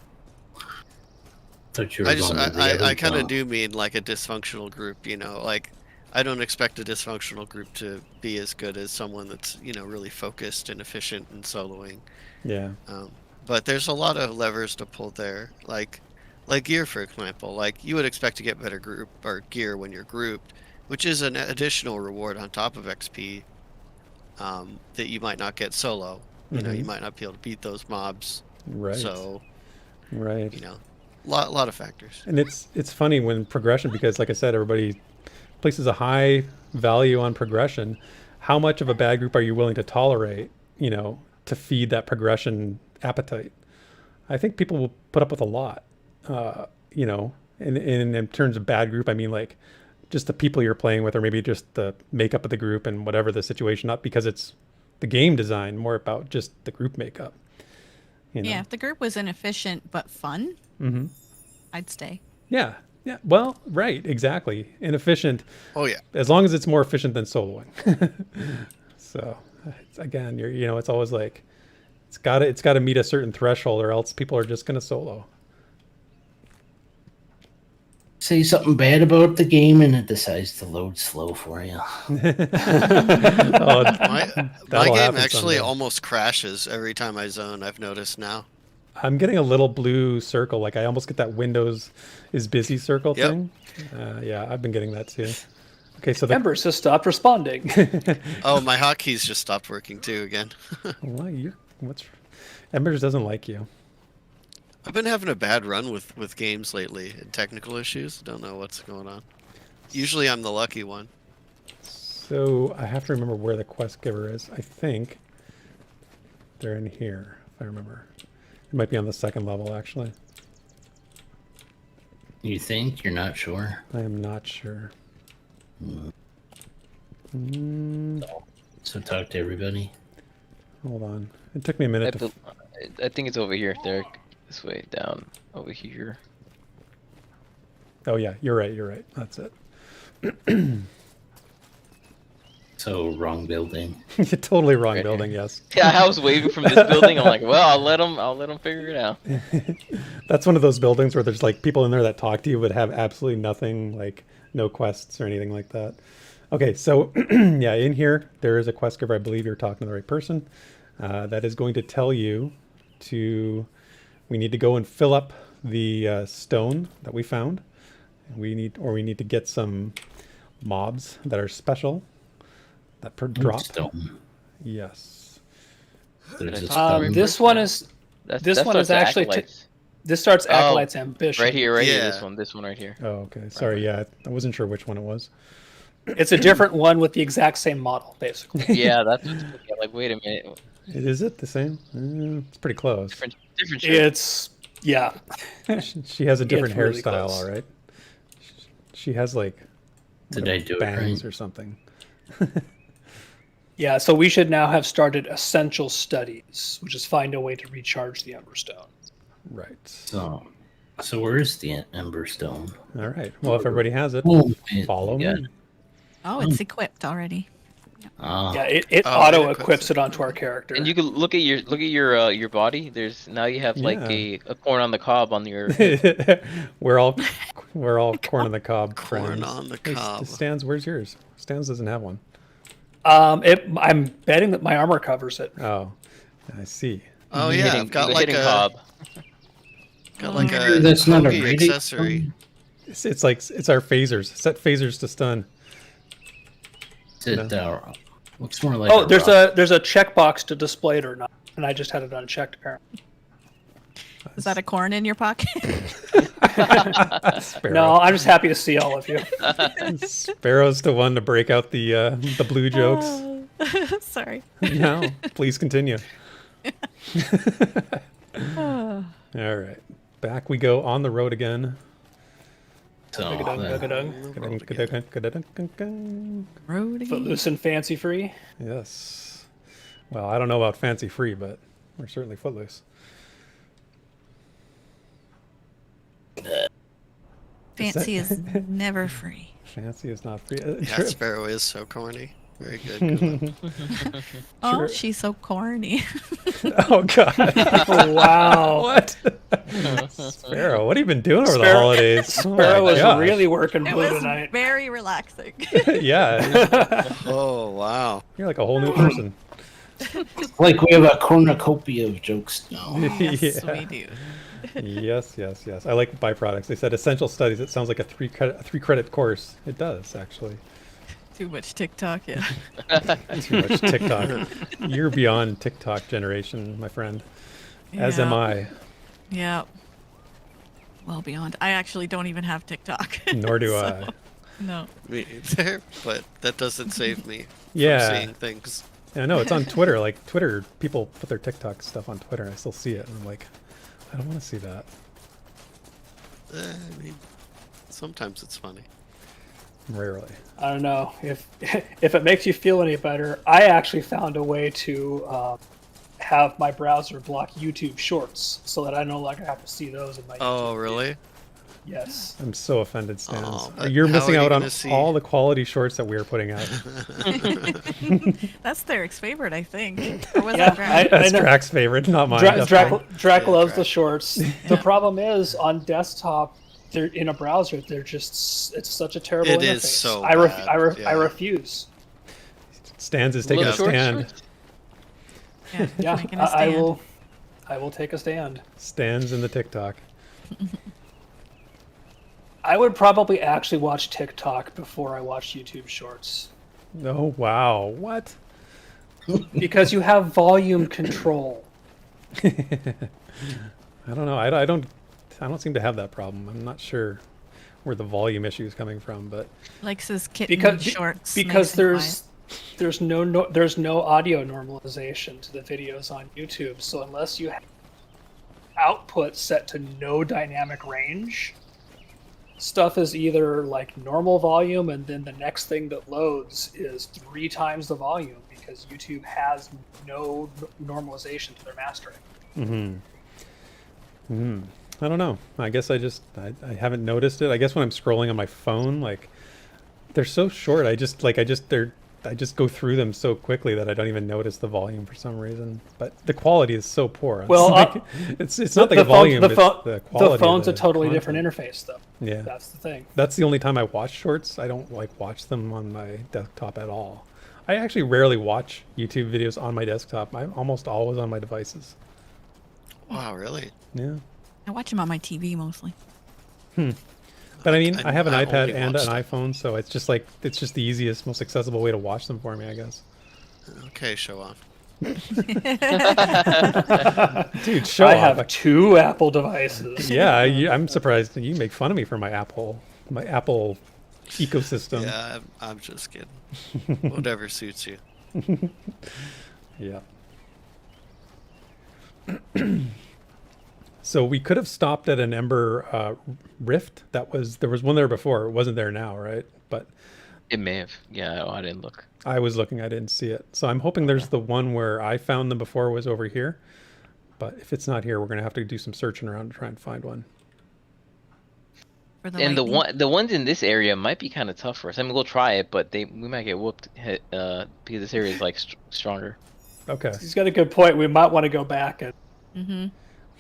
I kind of do mean like a dysfunctional group. Like I don't expect a dysfunctional group to be as good as someone that's really focused and efficient in soloing. Yeah. But there's a lot of levers to pull there, like gear, for example. Like you would expect to get better group or gear when you're grouped, which is an additional reward on top of XP that you might not get solo. You might not be able to beat those mobs. Right. So, right. lot of factors. And it's funny when progression, because like I said, everybody places a high value on progression. How much of a bad group are you willing to tolerate, to feed that progression appetite? I think people will put up with a lot. In terms of bad group, I mean like just the people you're playing with, or maybe just the makeup of the group and whatever the situation, not because it's the game design, more about just the group makeup. Yeah, if the group was inefficient but fun, I'd stay. Yeah, Yeah, well, right, exactly. Inefficient. Oh yeah. As long as it's more efficient than soloing. So, again, it's always like it's got to meet a certain threshold, or else people are just going to solo. Say something bad about the game, and it decides to load slow for you. Oh, My that'll game happen actually someday. almost crashes every time I zone. I've noticed now. I'm getting a little blue circle. Like I almost get that Windows is busy circle Yep. thing. Yeah, I've been getting that too. Okay, so the Embers has stopped responding. Oh, my hotkeys just stopped working too again. well, Embers doesn't like you. I've been having a bad run with games lately and technical issues. Don't know what's going on. Usually I'm the lucky one. So I have to remember where the quest giver is. I think they're in here, if I remember. It might be on the second level, actually. You think? You're not sure? I am not sure. So talk to everybody. Hold on. It took me a minute to... I think it's over here, Therek. This way, down, over here. Oh, yeah, you're right. That's it. So, wrong building. You're totally wrong Right building, yes. Yeah, I was waving from this building. I'm like, well, I'll let them figure it out. That's one of those buildings where there's like people in there that talk to you but have absolutely nothing, like no quests or anything like that. Okay, so yeah, in here there is a quest giver. I believe you're talking to the right person. That is going to tell you we need to go and fill up the stone that we found. We need to get some mobs that are special that drop. Stone. Yes. There's a stone. This one is actually this starts Acolyte's Ambition. Right here, Yeah. this one right here. Oh, okay. Sorry, yeah, I wasn't sure which one it was. It's a different one with the exact same model, basically. Yeah, that's like. Wait a minute, Is it the same? It's pretty close. different shirt. It's yeah. She has a different It's really hairstyle, close. all right. She has like Did I do it bangs right? or something. Yeah, so we should now have started essential studies, which is find a way to recharge the Emberstone. Right. So where's the Ember Stone? All right. Well, if everybody has it, follow yeah. me. Oh, it's equipped already. Yeah, it Oh, auto it equips it onto our character. And you can look at your body. There's now you have like Yeah. a corn on the cob on your. we're all corn on the cob Corn friends. on the Hey, cob. Stans, where's yours? Stans doesn't have one. I'm betting that my armor covers it. Oh, I see. Oh yeah, I've got like hitting a cob. That's not a Kogi rating accessory. It's like it's our phasers. Set phasers to stun. It looks more like. Oh, there's rock. a checkbox to display it or not, and I just had it unchecked apparently. Is that a corn in your pocket? Sparrow. No, I'm just happy to see all of you. Sparrow's the one to break out the blue jokes. Sorry. No, please continue. All right, back we go on the road again. So, Road again. Footloose and fancy free. Yes. Well, I don't know about fancy free, but we're certainly footloose. Fancy is never free. Fancy is not free. Yeah, Sparoh is so corny. Very good. Good one. Oh, she's so corny. Oh God! Wow. What? Sparrow, what have you been doing over the Sparrow- holidays? Sparrow was really working It blue was tonight. very relaxing. Yeah, Oh wow. you're like a whole new person. like we have a cornucopia of jokes now. Yes, Yeah. we do. Yes. I like byproducts. They said essential studies. It sounds like a three credit course. It does actually. Too much TikTok, yeah. Too much TikTok. You're beyond TikTok generation, my friend. As am I. Yeah. Well beyond. I actually don't even have TikTok. Nor do So, I. No. Me either, but that doesn't save me Yeah. from seeing things. I know it's on Twitter. Like Twitter, people put their TikTok stuff on Twitter. I still see it, and I'm like, I don't want to see that. I mean, sometimes it's funny. Rarely. I don't know if it makes you feel any better. I actually found a way to have my browser block YouTube Shorts so that I no longer have to see those in my. Oh YouTube feed. really? Yes. I'm so offended, Stans. Oh, You're how missing are you out on gonna see- all the quality shorts that we're putting out. That's Therek's favorite, I think. Or was Yeah, that Drac? That's know. Drack's favorite, not mine. Drac definitely. Drac Yeah, loves the Drac. shorts. The problem is on desktop, they're in a browser. They're just it's such a terrible It interface. is so I bad, I yeah. refuse. Stans is taking a Little short stand. shorts? Yeah, Yeah, making a I stand. will. I will take a stand. Stands in the TikTok. I would probably actually watch TikTok before I watch YouTube Shorts Oh wow, what? because you have volume control. I don't know. I don't seem to have that problem. I'm not sure where the volume issue is coming from, but Likes his kitten Because shorts. because nice and there's no audio normalization to the videos on YouTube. So unless you have output set to no dynamic range, stuff is either like normal volume and then the next thing that loads is 3 times the volume because YouTube has no normalization to their mastering. I don't know. I guess I haven't noticed it. I guess when I'm scrolling on my phone, like they're so short. I just go through them so quickly that I don't even notice the volume for some reason. But the quality is so poor. It's Well, like, it's not the volume. The, it's phone, the quality. the phone's of a totally content. different interface, though. Yeah, That's the thing. that's the only time I watch shorts. I don't like watch them on my desktop at all. I actually rarely watch YouTube videos on my desktop. I'm almost always on my devices. Wow, really? Yeah. I watch him on my TV mostly. But I mean, I have an I iPad only and an watch them. iPhone, so it's just the easiest, most accessible way to watch them for me, I guess. Okay, show off. Dude, show I off. have 2 Apple devices. Yeah, I'm surprised you make fun of me for my Apple ecosystem. Yeah, I'm just kidding. Whatever suits you. Yeah. So we could have stopped at an Ember Rift. There was one there before. It wasn't there now, right? But It may have. Yeah, I didn't look. I was looking. I didn't see it. So I'm hoping there's the one where I found them before was over here. But if it's not here, we're gonna have to do some searching around to try and find one. For the And lightning. the ones in this area might be kind of tough for us. I mean, we'll try it, but we might get whooped because this area is like stronger. Okay. He's got a good point. We might want to go back and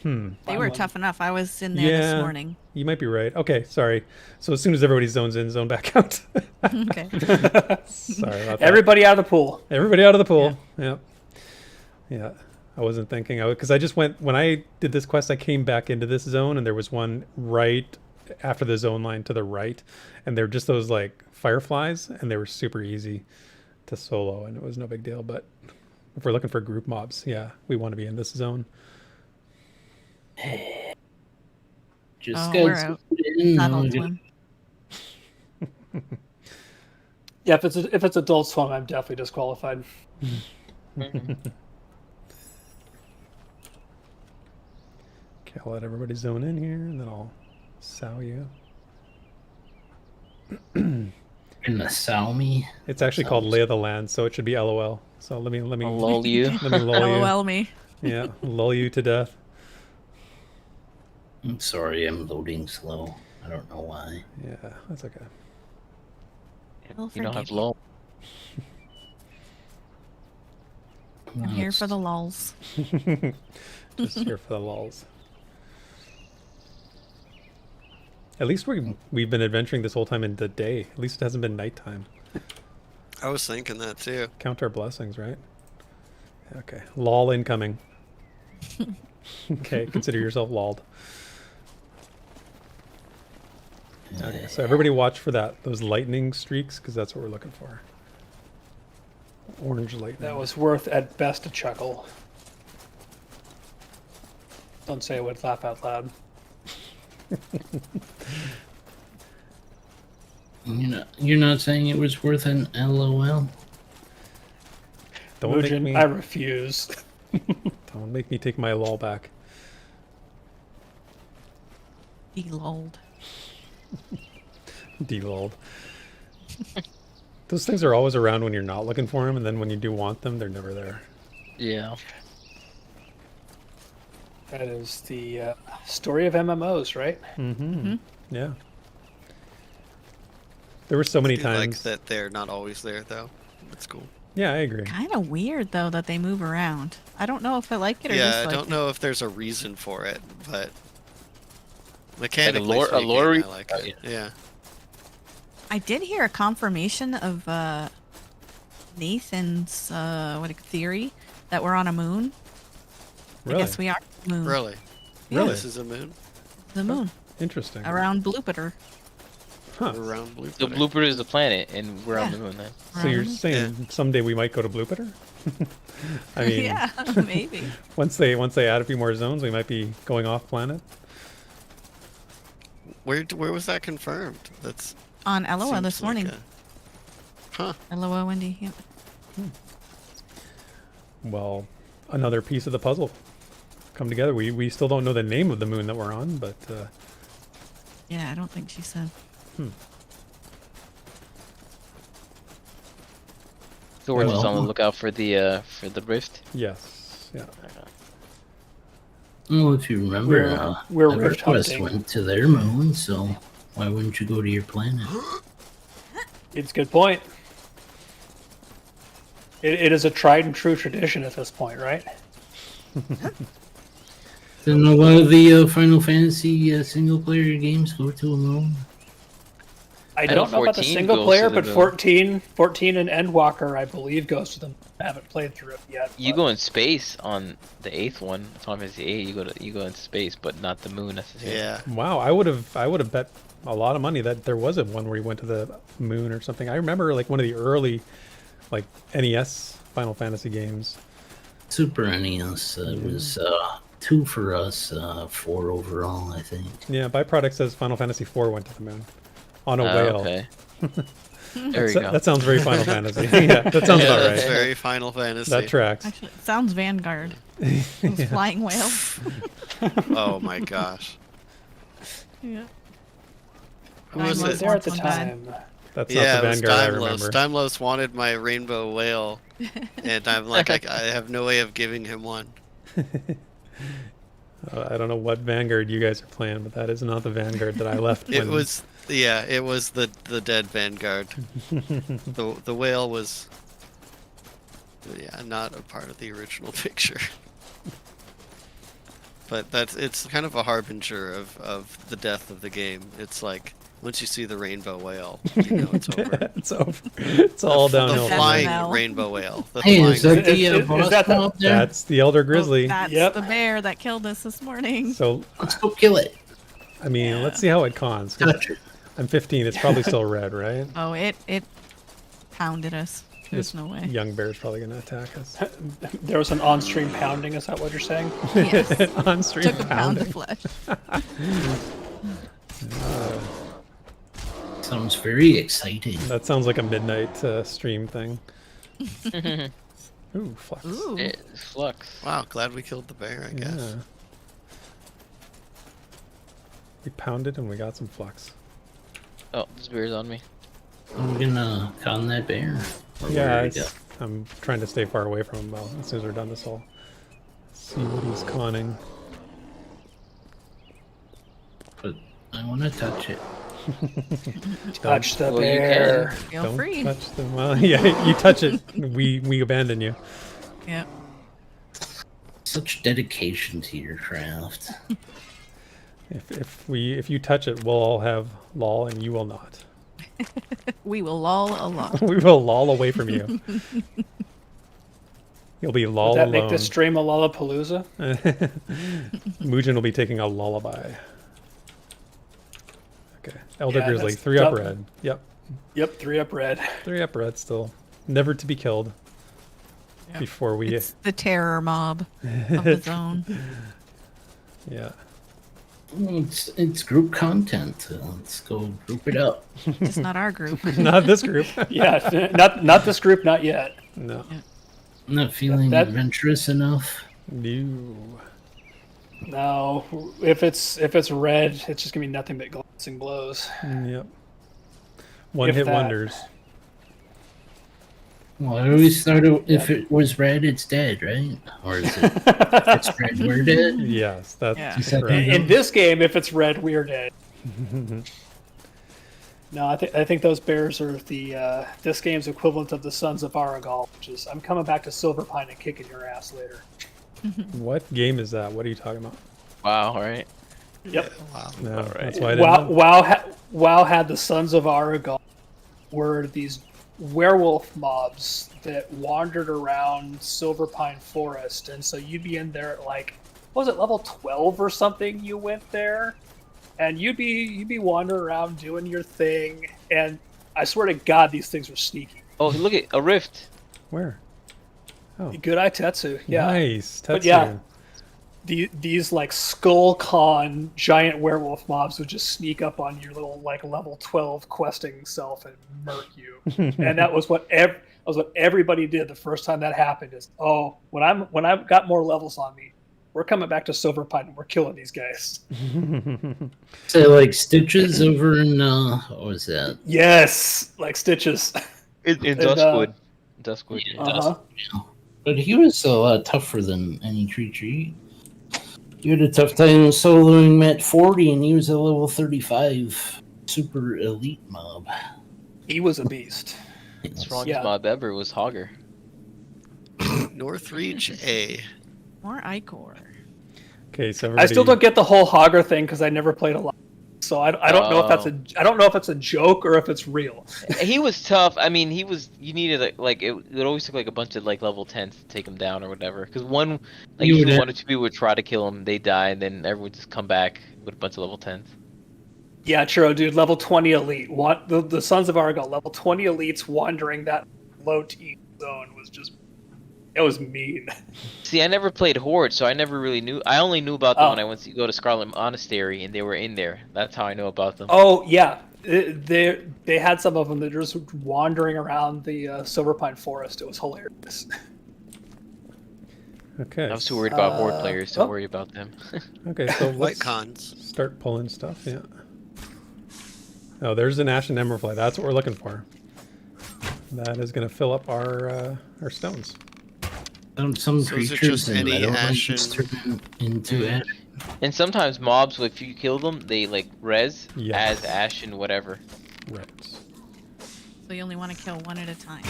They were one. tough enough. I was in there this morning. You might be right. Okay, sorry. So as soon as everybody zones in, zone back out. Okay. Sorry about that. everybody out of the pool. Everybody out of the pool. Yeah. Yeah. I wasn't thinking. Because I just went, when I did this quest, I came back into this zone and there was one right after the zone line to the right. And they're just those like fireflies and they were super easy to solo and it was no big deal. But if we're looking for group mobs, yeah, we want to be in this zone. Just Oh, we're guys out. in, Adult no, Swim. Yeah, if it's Adult Swim, I'm definitely disqualified. Okay, I'll let everybody zone in here and then I'll sow you. in the Salmi. It's actually called Sounds- Lay of the Land, so it should be LOL. So let me I'll lull you. let me lull you. LOL me. Yeah, lull you to death. I'm sorry, I'm loading slow. I don't know why. Yeah, that's okay. We'll You don't have forgive you. lull. I'm here for the lulls. Just here for the lulls. At least we've been adventuring this whole time in the day. At least it hasn't been nighttime. I was thinking that too. Count our blessings, right? Okay, lol incoming. Okay, consider yourself lolled. Okay, so everybody watch for those lightning streaks, because that's what we're looking for. Orange lightning. That was worth at best a chuckle. Don't say I would laugh out loud. You're not saying it was worth an LOL? Don't make Mujinn, me. I refuse. Don't make me take my lol back. Be lulled. De-lulled. Those things are always around when you're not looking for them, and then when you do want them, they're never there. Yeah. That is the story of MMOs, right? Mm-hmm. Yeah. There were so many I do like times that they're not always there, though. That's cool. Yeah, I agree. Kind of weird though that they move around. I don't know if I like it or Yeah, I dislike don't it. know if there's a reason for it, but mechanically lore- a speaking, lore I re- like oh, it. Yeah. I did hear a confirmation of Nathan's theory that we're on a moon. Really? I guess we are on the moon. Really? Really? This is a moon? The moon Interesting. around Blupiter. Huh. Around Blue The Planet. Blooper is the planet, and we're on the moon then. So you're Around- saying someday we might go to Blupiter? I mean, yeah, maybe. once they add a few more zones, we might be going off planet. Where was that confirmed? That's On LOA seems this like morning. Huh. LOA Wendy. Yeah. Well, another piece of the puzzle come together. We still don't know the name of the moon that we're on, but Yeah, I don't think she said. So we're just on the Well- lookout for the rift. yes, yeah. Well, if you remember, We're the rift Request hunting. went to their moon, so why wouldn't you go to your planet? It's a good point. It is a tried and true tradition at this point, right? Then a lot of the Final Fantasy single-player games go to a moon. I know don't know about the 14 single goes player, to the but moon. 14 and Endwalker, I believe, goes to them. I haven't played through it yet. You but- go in space on the 8th one, Final Fantasy 8. You go in space, but not the moon necessarily. Yeah. Wow, I would have bet a lot of money that there was a one where he went to the moon or something. I remember like one of the early like NES Final Fantasy games. Super NES was 2 for us, 4 overall, I think. Yeah, Byproduct says Final Fantasy 4 went to the moon on a whale. Okay. There we go. That sounds very Final Fantasy. Yeah, that sounds about That's right. very Final Fantasy. That tracks. Actually, it sounds Vanguard. Those flying whales. Oh my gosh. Yeah. Who was I was it? there at the One bad. time. That's Yeah, not the it was Vanguard I Daimlos. remember. Daimlos wanted my rainbow whale, and I'm like, I have no way of giving him one. I don't know what Vanguard you guys are playing, but that is not the Vanguard that I left. It when- was, yeah, it was the dead Vanguard. The whale was, yeah, not a part of the original picture. But it's kind of a harbinger of the death of the game. It's like once you see the rainbow whale, you know it's over. It's over. It's all The downhill. from flying there. now. rainbow whale. The Hey, is flying that the Is boss that the- up there? That's the Elder Grizzly. That's Yep. the bear that killed us this morning. So, Let's go kill it. I mean, let's see how it cons. 'cause Touch it. I'm 15. It's probably still red, right? Oh, it pounded us. There's This no way. Young bear's probably gonna attack us. There was an on-stream pounding. Is that what you're saying? Yes. On stream Took a pound pounding. of flesh. Sounds very exciting. That sounds like a midnight stream thing. Ooh, flux. Ooh. It's Flux. Wow, glad we killed the bear, I guess. Yeah. We pounded and we got some flux. Oh, this bear's on me. I'm gonna con that bear. Or Yeah, where did it I'm trying to stay far away from him. Well, as soon as we're done this, I'll see what he's conning. go? But I want to touch it. Touch the Well, you bear. Feel Don't free. touch them. Well, yeah, you touch it, we abandon you. Yeah. Such dedication to your craft. If you touch it, we'll all have lol, and you will not. We will lol a lot. We will lol away from you. You'll be lol Would that alone. make this stream a Lollapalooza? Mujinn will be taking a lullaby. Okay, Elder Yeah, Grizzly, that's 3 up tough. red. Yep, Yep, 3 up red. 3 up red still. Never to be killed. Yep. Before we, It's the terror mob of the zone. yeah. Well, it's group content. Let's go group it up. Just not our group. Not this group. Yeah, not this group, not yet. No. I'm not feeling That- adventurous enough. No. No, if it's red, it's just gonna be nothing but glancing blows. Yep. One If hit that. wonders. Well, I always thought if it was red, it's dead, right? Or is it? If it's red, we're dead. Yes, that's Yeah. Is that correct. In this game, if it's red, we're dead. No, I think those bears are the this game's equivalent of the Sons of Aragal, which is I'm coming back to Silverpine and kicking your ass later. What game is that? What are you talking about? Wow, right? Yep. Wow. No, Alright. that's why I didn't WoW, know. WoW had the Sons of Aragal, were these werewolf mobs that wandered around Silverpine Forest, and so you'd be in there at like, what was it, level 12 or something? You went there, and you'd be wandering around doing your thing, and I swear to God, these things were sneaky. Oh, look at a rift. Where? Oh, Good eye Tetsu, yeah. nice. But Tetsu. yeah, these like Skull Con giant werewolf mobs would just sneak up on your little like level 12 questing self and murk you. And that was what everybody did the first time that happened. Is when I've got more levels on me, we're coming back to Silverpine and we're killing these guys. So like Stitches over in what was that? Yes, like Stitches. In And, Duskwood. Duskwood. Yeah, Uh-huh. yeah. But he was a lot tougher than any creature. You had a tough time soloing him at 40, and he was a level 35 super elite mob. He was a beast. Strongest Yeah. mob ever was Hogger. Northreach A. More Icor. Okay, so I still don't get the whole Hogger thing because I never played a lot. So I don't know if that's I don't know if it's a joke or if it's real. He was tough. I mean, you needed like it always took like a bunch of like level 10s to take him down or whatever. Because one or two people would try to kill him, they die, and then everyone would just come back with a bunch of level 10s. Yeah, churro, dude. Level 20 elite. The Sons of Argal, level 20 elites wandering that low T zone was just. It was mean. See, I never played Horde, so I never really knew. I only knew about them when I went to go to Scarlet Monastery, and they were in there. That's how I know about them. Oh yeah, they had some of them that were just wandering around the Silverpine Forest. It was hilarious. Okay. I was too worried about Horde players to worry about them. Okay, so White let's cons. start pulling stuff. Yeah. Oh, there's an Ashen Emberfly. That's what we're looking for. That is going to fill up our stones. Some So is it creatures just in any Meadowlands ashen- turn into ash. And sometimes mobs, if you kill them, they like res Yes. as ashen whatever. Right. So you only want to kill one at a time.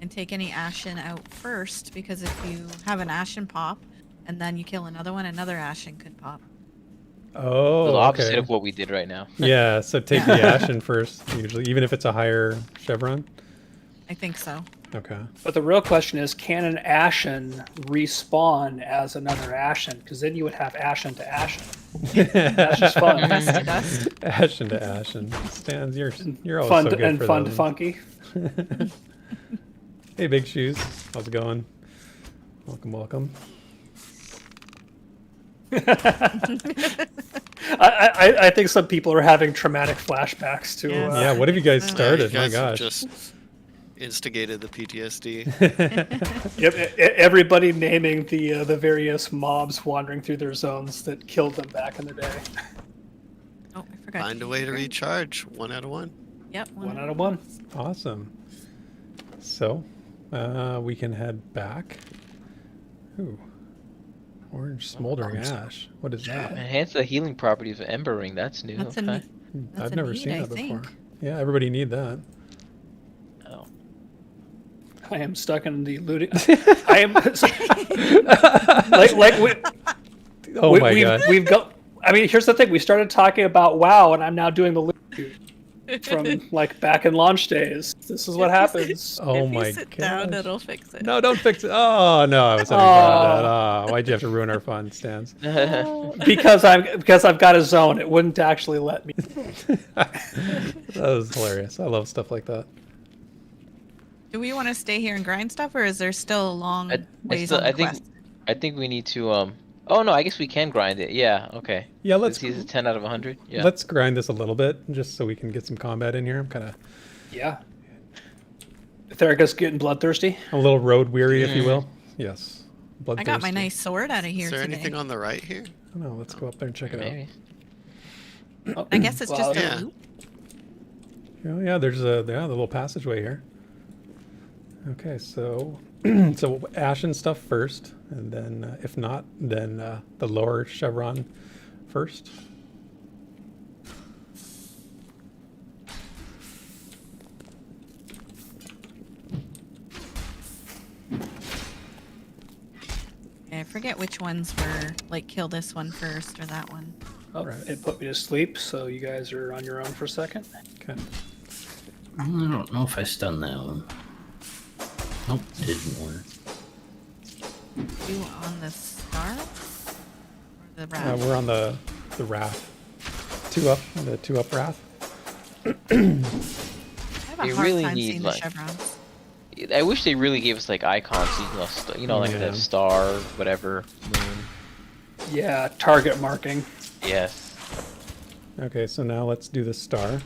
And take any ashen out first, because if you have an ashen pop, and then you kill another one, another ashen could pop. Oh, The opposite okay. of what we did right now. Yeah, so take the Ashen first, usually, even if it's a higher chevron. I think so. Okay. But the real question is, can an Ashen respawn as another Ashen? Because then you would have Ashen to Ashen. That's just fun. Dust to dust. Ashen to Ashen. Stans, you're always Fun so to, good and for fun to those. funky. Hey, Big Shoes. How's it going? Welcome, welcome. I think some people are having traumatic flashbacks to. Yes. Yeah, what have you guys Yeah, started? You My guys have gosh. just instigated the PTSD. Everybody naming the various mobs wandering through their zones that killed them back in the day. Oh, I forgot. Find a way to recharge. 1 out of 1. Yep. 1 out of 1. Awesome. So, we can head back. Ooh. Orange smoldering ash. What is that? Enhance the healing properties of Ember Ring. That's new. That's okay. That's I've a never need, seen I that before. think. Yeah, everybody need that. Oh. I am stuck in the looting. I am like we, Oh my we've, god. we've got. I mean, here's the thing. We started talking about WoW, and I'm now doing the loot from like back in launch days. This is what happens. Oh if my you sit down, gosh. it'll fix it. No, don't fix it. Oh no, I was having fun with that. Oh, why'd you have to ruin our fun, Stans? because I've got a zone. It wouldn't actually let me. That was hilarious. I love stuff like that. Do we want to stay here and grind stuff, or is there still a long ways on the quest? I think we need to Oh no, I guess we can grind it. Yeah. Okay. Yeah, let's See, it's 10 out of 100. Yeah. let's grind this a little bit just so we can get some combat in here. I'm kind of Yeah. Thereka's getting bloodthirsty. a little road weary, if you will. Yes. I got my Bloodthirsty. nice sword out of here Is there today. anything on the right here? Oh, no, let's go up there and check it Maybe. Oh, I guess it's well, just yeah. a loop. out. Oh yeah, there's the little passageway here. Okay, so so ashen stuff first, and then if not, then the lower chevron first. forget which ones were like kill this one first or that one. Oh, Right. it put me to sleep, so you guys are on your own for a second. Okay. I don't know if I stunned that one. Nope, didn't work. You on the star? Or the wrath? We're on the wrath. 2 up, the 2 up wrath. I have a You hard really time need, seeing like- the chevrons. I wish they really gave us like icons, like Yeah. the star, whatever, moon. Yeah, target marking. Yes. Okay, so now let's do the star.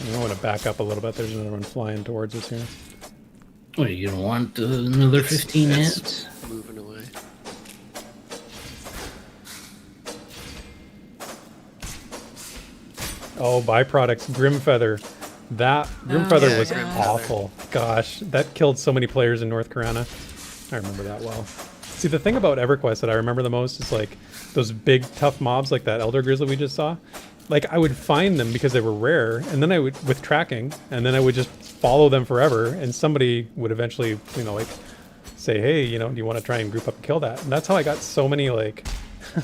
I want to back up a little bit. There's another one flying towards us here. What, you don't want another 15 hits? Moving away. Oh, byproducts, Grimfeather. That Grimfeather yeah, was yeah. awful. Gosh, that killed so many players in North Carolina. I remember that well. See, the thing about EverQuest that I remember the most is like those big tough mobs like that Elder Grizzly we just saw. Like I would find them because they were rare, and then I would with tracking, and then I would just follow them forever, and somebody would eventually, like say, hey, do you want to try and group up and kill that? And that's how I got so many like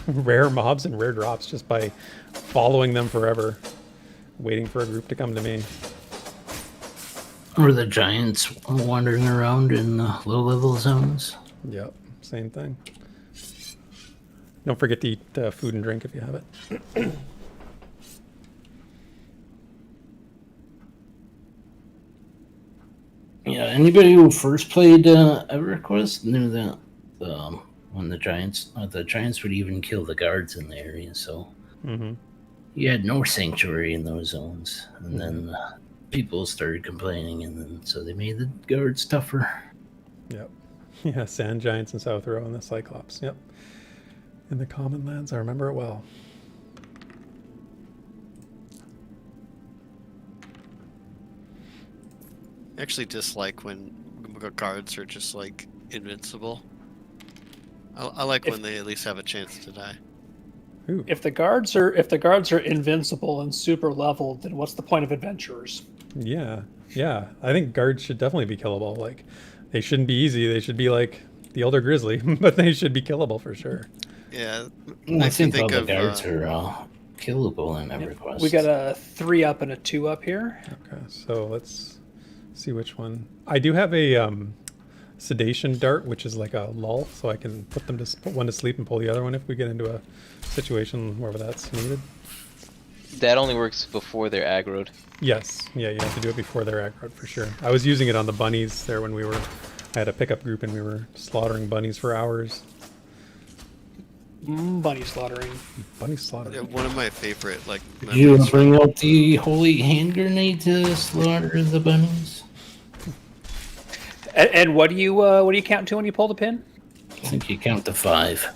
rare mobs and rare drops, just by following them forever, waiting for a group to come to me. Or the giants wandering around in low-level zones? Yep, same thing. Don't forget to eat food and drink if you have it. Yeah, anybody who first played EverQuest knew that when the giants would even kill the guards in the area, so Mm-hmm. you had no sanctuary in those zones. And then people started complaining, and then so they made the guards tougher. Yep. Yeah, sand giants in South Row and the Cyclops. Yep. In the Common Lands, I remember it well. I actually dislike when guards are just like invincible. I like when they at least have a chance to die. Ooh. If the guards are invincible and super leveled, then what's the point of adventurers? Yeah. Yeah. I think guards should definitely be killable. Like, they shouldn't be easy. They should be like the Elder Grizzly, but they should be killable for sure. Yeah, I makes me think all think the of guards are killable in EverQuest. We got a 3 up and a 2 up here. Okay, so let's see which one. I do have a sedation dart, which is like a lull, so I can put one to sleep and pull the other one if we get into a situation where that's needed. That only works before they're aggroed. Yes, yeah, you have to do it before they're aggroed for sure. I was using it on the bunnies there when I had a pickup group and we were slaughtering bunnies for hours. Bunny slaughtering. Bunny slaughtering. yeah, one of my favorite Did you memories from- bring out the holy hand grenade to slaughter the bunnies? And what do you count to when you pull the pin? I think you count to 5.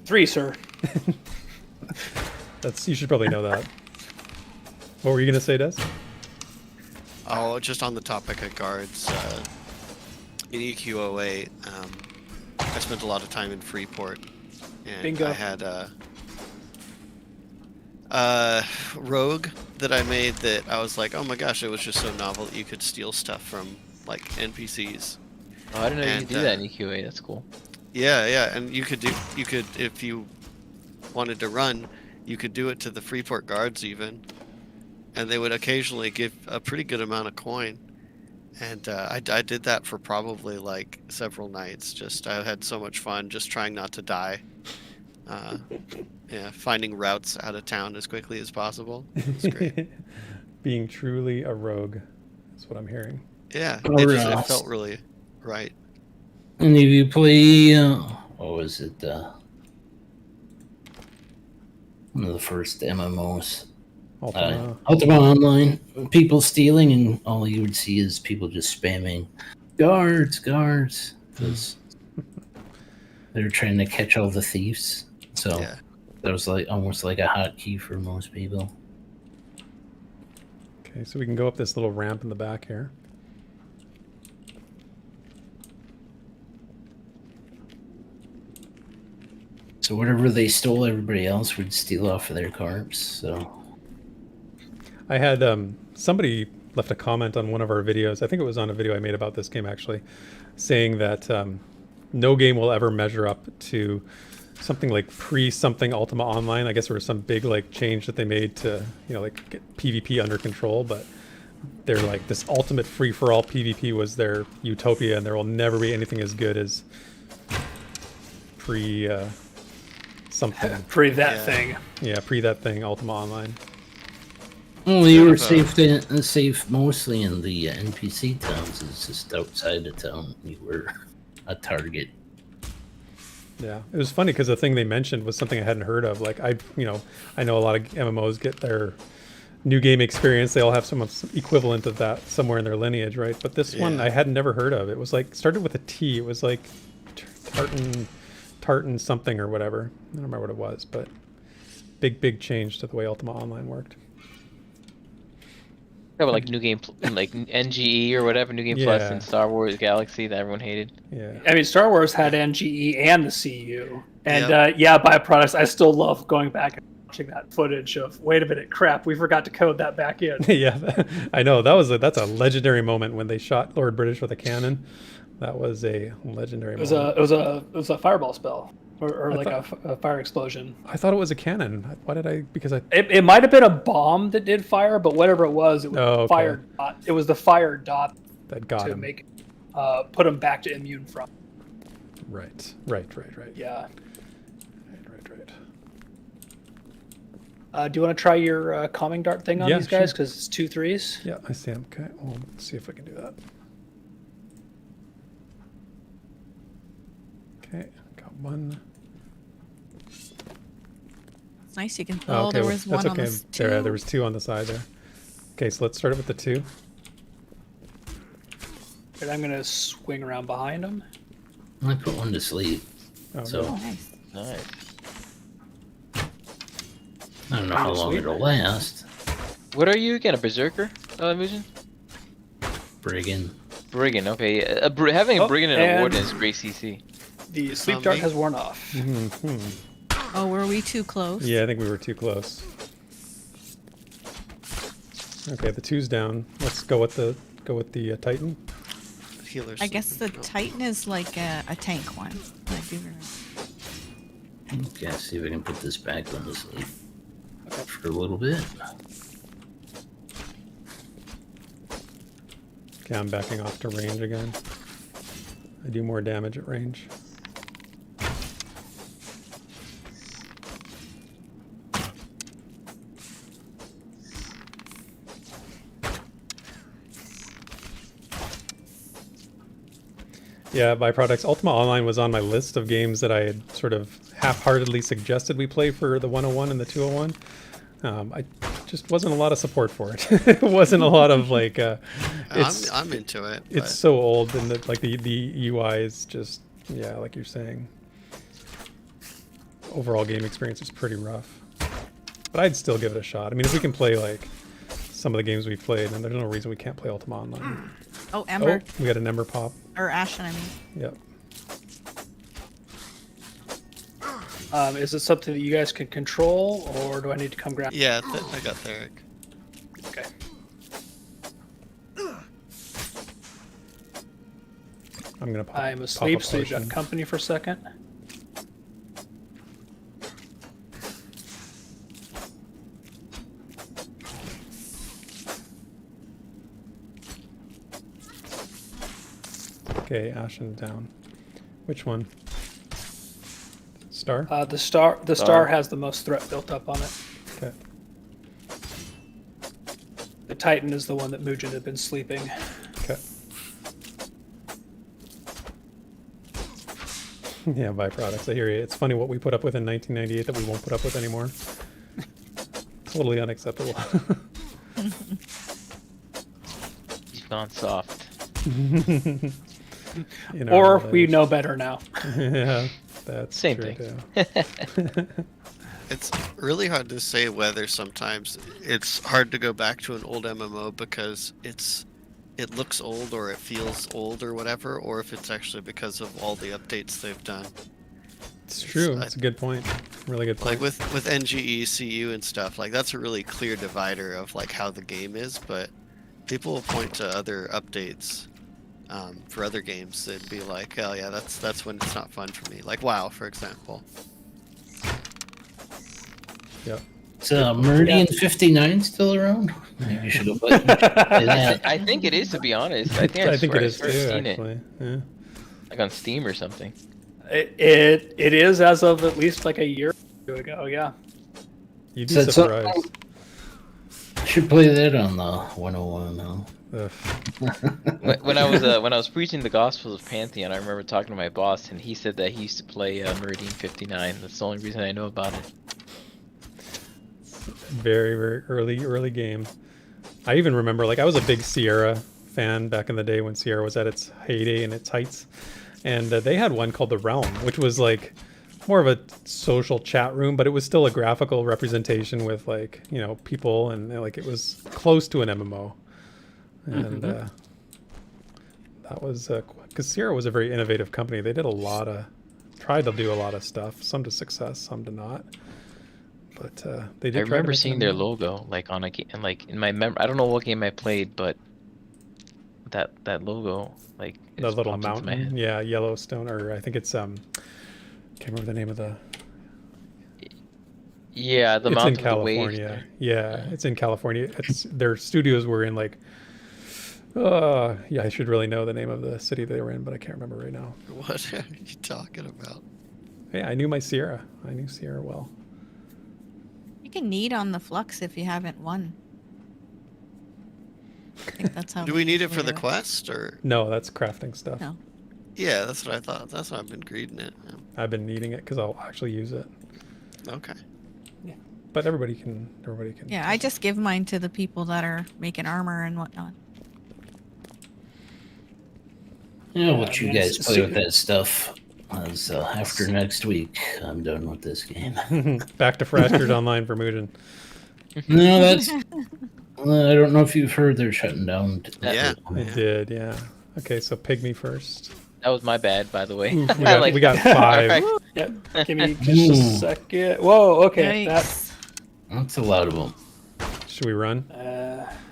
3, sir. You should probably know that. What were you gonna say, Des? Oh, just on the topic of guards, in EQOA, I spent a lot of time in Freeport, and Bingo. I had a rogue that I made that I was like, oh my gosh, it was just so novel that you could steal stuff from like NPCs. Oh, I didn't know you And, could do that in EQA. That's cool. Yeah, and you could if you wanted to run, you could do it to the Freeport guards even, and they would occasionally give a pretty good amount of coin. And I did that for probably like several nights. I had so much fun just trying not to die. Yeah, finding routes out of town as quickly as possible. It's great. Being truly a rogue. That's what I'm hearing. Yeah, Or it else. felt really right. And if you play, what was it? One of the first MMOs. Ultima. Ultima Online. People stealing, and all you would see is people just spamming guards. Because they're trying to catch all the thieves. So Yeah. that was like almost like a hotkey for most people. Okay, so we can go up this little ramp in the back here. So whatever they stole, everybody else would steal off of their corpse. So I had somebody left a comment on one of our videos. I think it was on a video I made about this game actually, saying that no game will ever measure up to something like pre-something Ultima Online. I guess there was some big like change that they made to, you know, like get PvP under control, but they're like this ultimate free-for-all PvP was their utopia, and there will never be anything as good as pre something. Pre that thing. Yeah, pre that thing Ultima Online. well, you were safe mostly in the NPC towns. It's just outside of town you were a target. Yeah, it was funny because the thing they mentioned was something I hadn't heard of. Like I know a lot of MMOs get their new game experience. They all have some equivalent of that somewhere in their lineage, right? But this one I had never heard of. It was like started with a T. It was like tartan something or whatever. I don't remember what it was, but big change to the way Ultima Online worked. Yeah, but like New Game, like NGE or whatever, New Game Plus and Star Wars Galaxy that everyone hated. Yeah. I mean, Star Wars had NGE and the CU. And byproducts, I still love going back and watching that footage of, wait a minute, crap, we forgot to code that back in. Yeah, I know. That's a legendary moment when they shot Lord British with a cannon. That was a legendary moment. It was a fireball spell. Or like a fire explosion. I thought it was a cannon. Why did I? Because It might have been a bomb that did fire, but whatever it was fire dot. It was the fire dot that got him. Make put him back to immune from. Right. Yeah. Right. Do you want to try your calming dart thing on these guys? Sure. Because it's 2 3s. Yeah, I see him. Okay, well, let's see if I can do that. Okay, got one. It's nice you can. Oh, okay, there was one on the two. There was 2 on the side there. Okay, so let's start it with the 2. And I'm gonna swing around behind him. I put one to sleep. Oh, so Nice. Nice. I don't know how long it'll last. What are you again? A berserker? Mujinn? Brigand. Brigand. Okay. Having a brigand and a warden is great CC. The sleep dart has worn off. Oh, were we too close? Yeah, I think we were too close. Okay, the 2's down. Let's go with the Titan. Healers. I guess the Titan is like a tank one. I do remember. Okay, see if I can put this back on to sleep for a little bit. Okay, I'm backing off to range again. I do more damage at range. Yeah, byproducts. Ultima Online was on my list of games that I had sort of half-heartedly suggested we play for the 101 and the 201. I just wasn't a lot of support for it. It wasn't a lot of like. I'm into it. It's so old, and the UI is just like you're saying. Overall game experience is pretty rough, but I'd still give it a shot. I mean, if we can play like some of the games we've played, then there's no reason we can't play Ultima Online. Oh, Ember. Oh, we got an Ember pop. Or Ashen, I mean. Yep. Is it something that you guys can control, or do I need to come grab? Yeah, I got Therek. Okay. I'm gonna pop. I'm asleep, pop a so you've got potion. company for a second. Okay, Ashen down. Which one? Star? The star has the most threat built up on it. Okay. The Titan is the one that Mujinn had been sleeping. Okay. Yeah, byproducts. I hear you. It's funny what we put up with in 1998 that we won't put up with anymore. Totally unacceptable. You've gone soft. Or we know better now. Yeah, that's Same true thing. too. It's really hard to say whether sometimes it's hard to go back to an old MMO because it looks old or it feels old or whatever, or if it's actually because of all the updates they've done. It's true. That's a good point. Really good point. Like with NGE, CU, and stuff, like that's a really clear divider of like how the game is. But people will point to other updates for other games. They'd be like, "Oh yeah, that's when it's not fun for me." Like WoW, for example. Yep. Is Meridian 59 still around? Maybe you should have played that. I think it is, to be honest. I think it is first too, seen actually. Yeah. like on Steam or something. It is as of at least like a year or two ago. Yeah. You'd be So- surprised. Should play that on the 101 now. Ugh. When I was preaching the Gospels of Pantheon, I remember talking to my boss, and he said that he used to play Meridian 59. That's the only reason I know about it. Very, very early game. I even remember, like, I was a big Sierra fan back in the day when Sierra was at its heyday and its heights. And they had one called The Realm, which was like more of a social chat room, but it was still a graphical representation with, like, you know, people, and like it was close to an MMO. And that was because Sierra was a very innovative company. They did tried to do a lot of stuff, some to success, some to not. But they did. I remember seeing their logo like on a game, and like in my I don't know what game I played, but that logo, like the is little popped into my mountain, head. yeah, Yellowstone, or I think it's can't remember the name of the. Yeah, the It's mountain in with the waves California. there. Yeah, it's in California. It's their studios were in like. Yeah, I should really know the name of the city they were in, but I can't remember right now. What are you talking about? Hey, I knew my Sierra. I knew Sierra well. You can need on the flux if you haven't won. I think that's how. Do we need it we for the do quest or? No, that's crafting stuff. No. Yeah, that's what I thought. That's why I've been greeting it. I've been needing it because I'll actually use it. Okay. But everybody can. Yeah, I just give mine to the people that are making armor and whatnot. You know what you man, guys it's play with super- that stuff. As after next week, I'm done with this game. Back to Fractured Online for Mujinn. No, that's. I don't know if you've heard they're shutting down. Yeah. It did, yeah. Okay, so Pygmy first. That was my bad, by the way. Oof, Like- we got 5. Alright. Yep. Give me just a second. Whoa. Okay. Yikes. That's a lot of them. Should we run?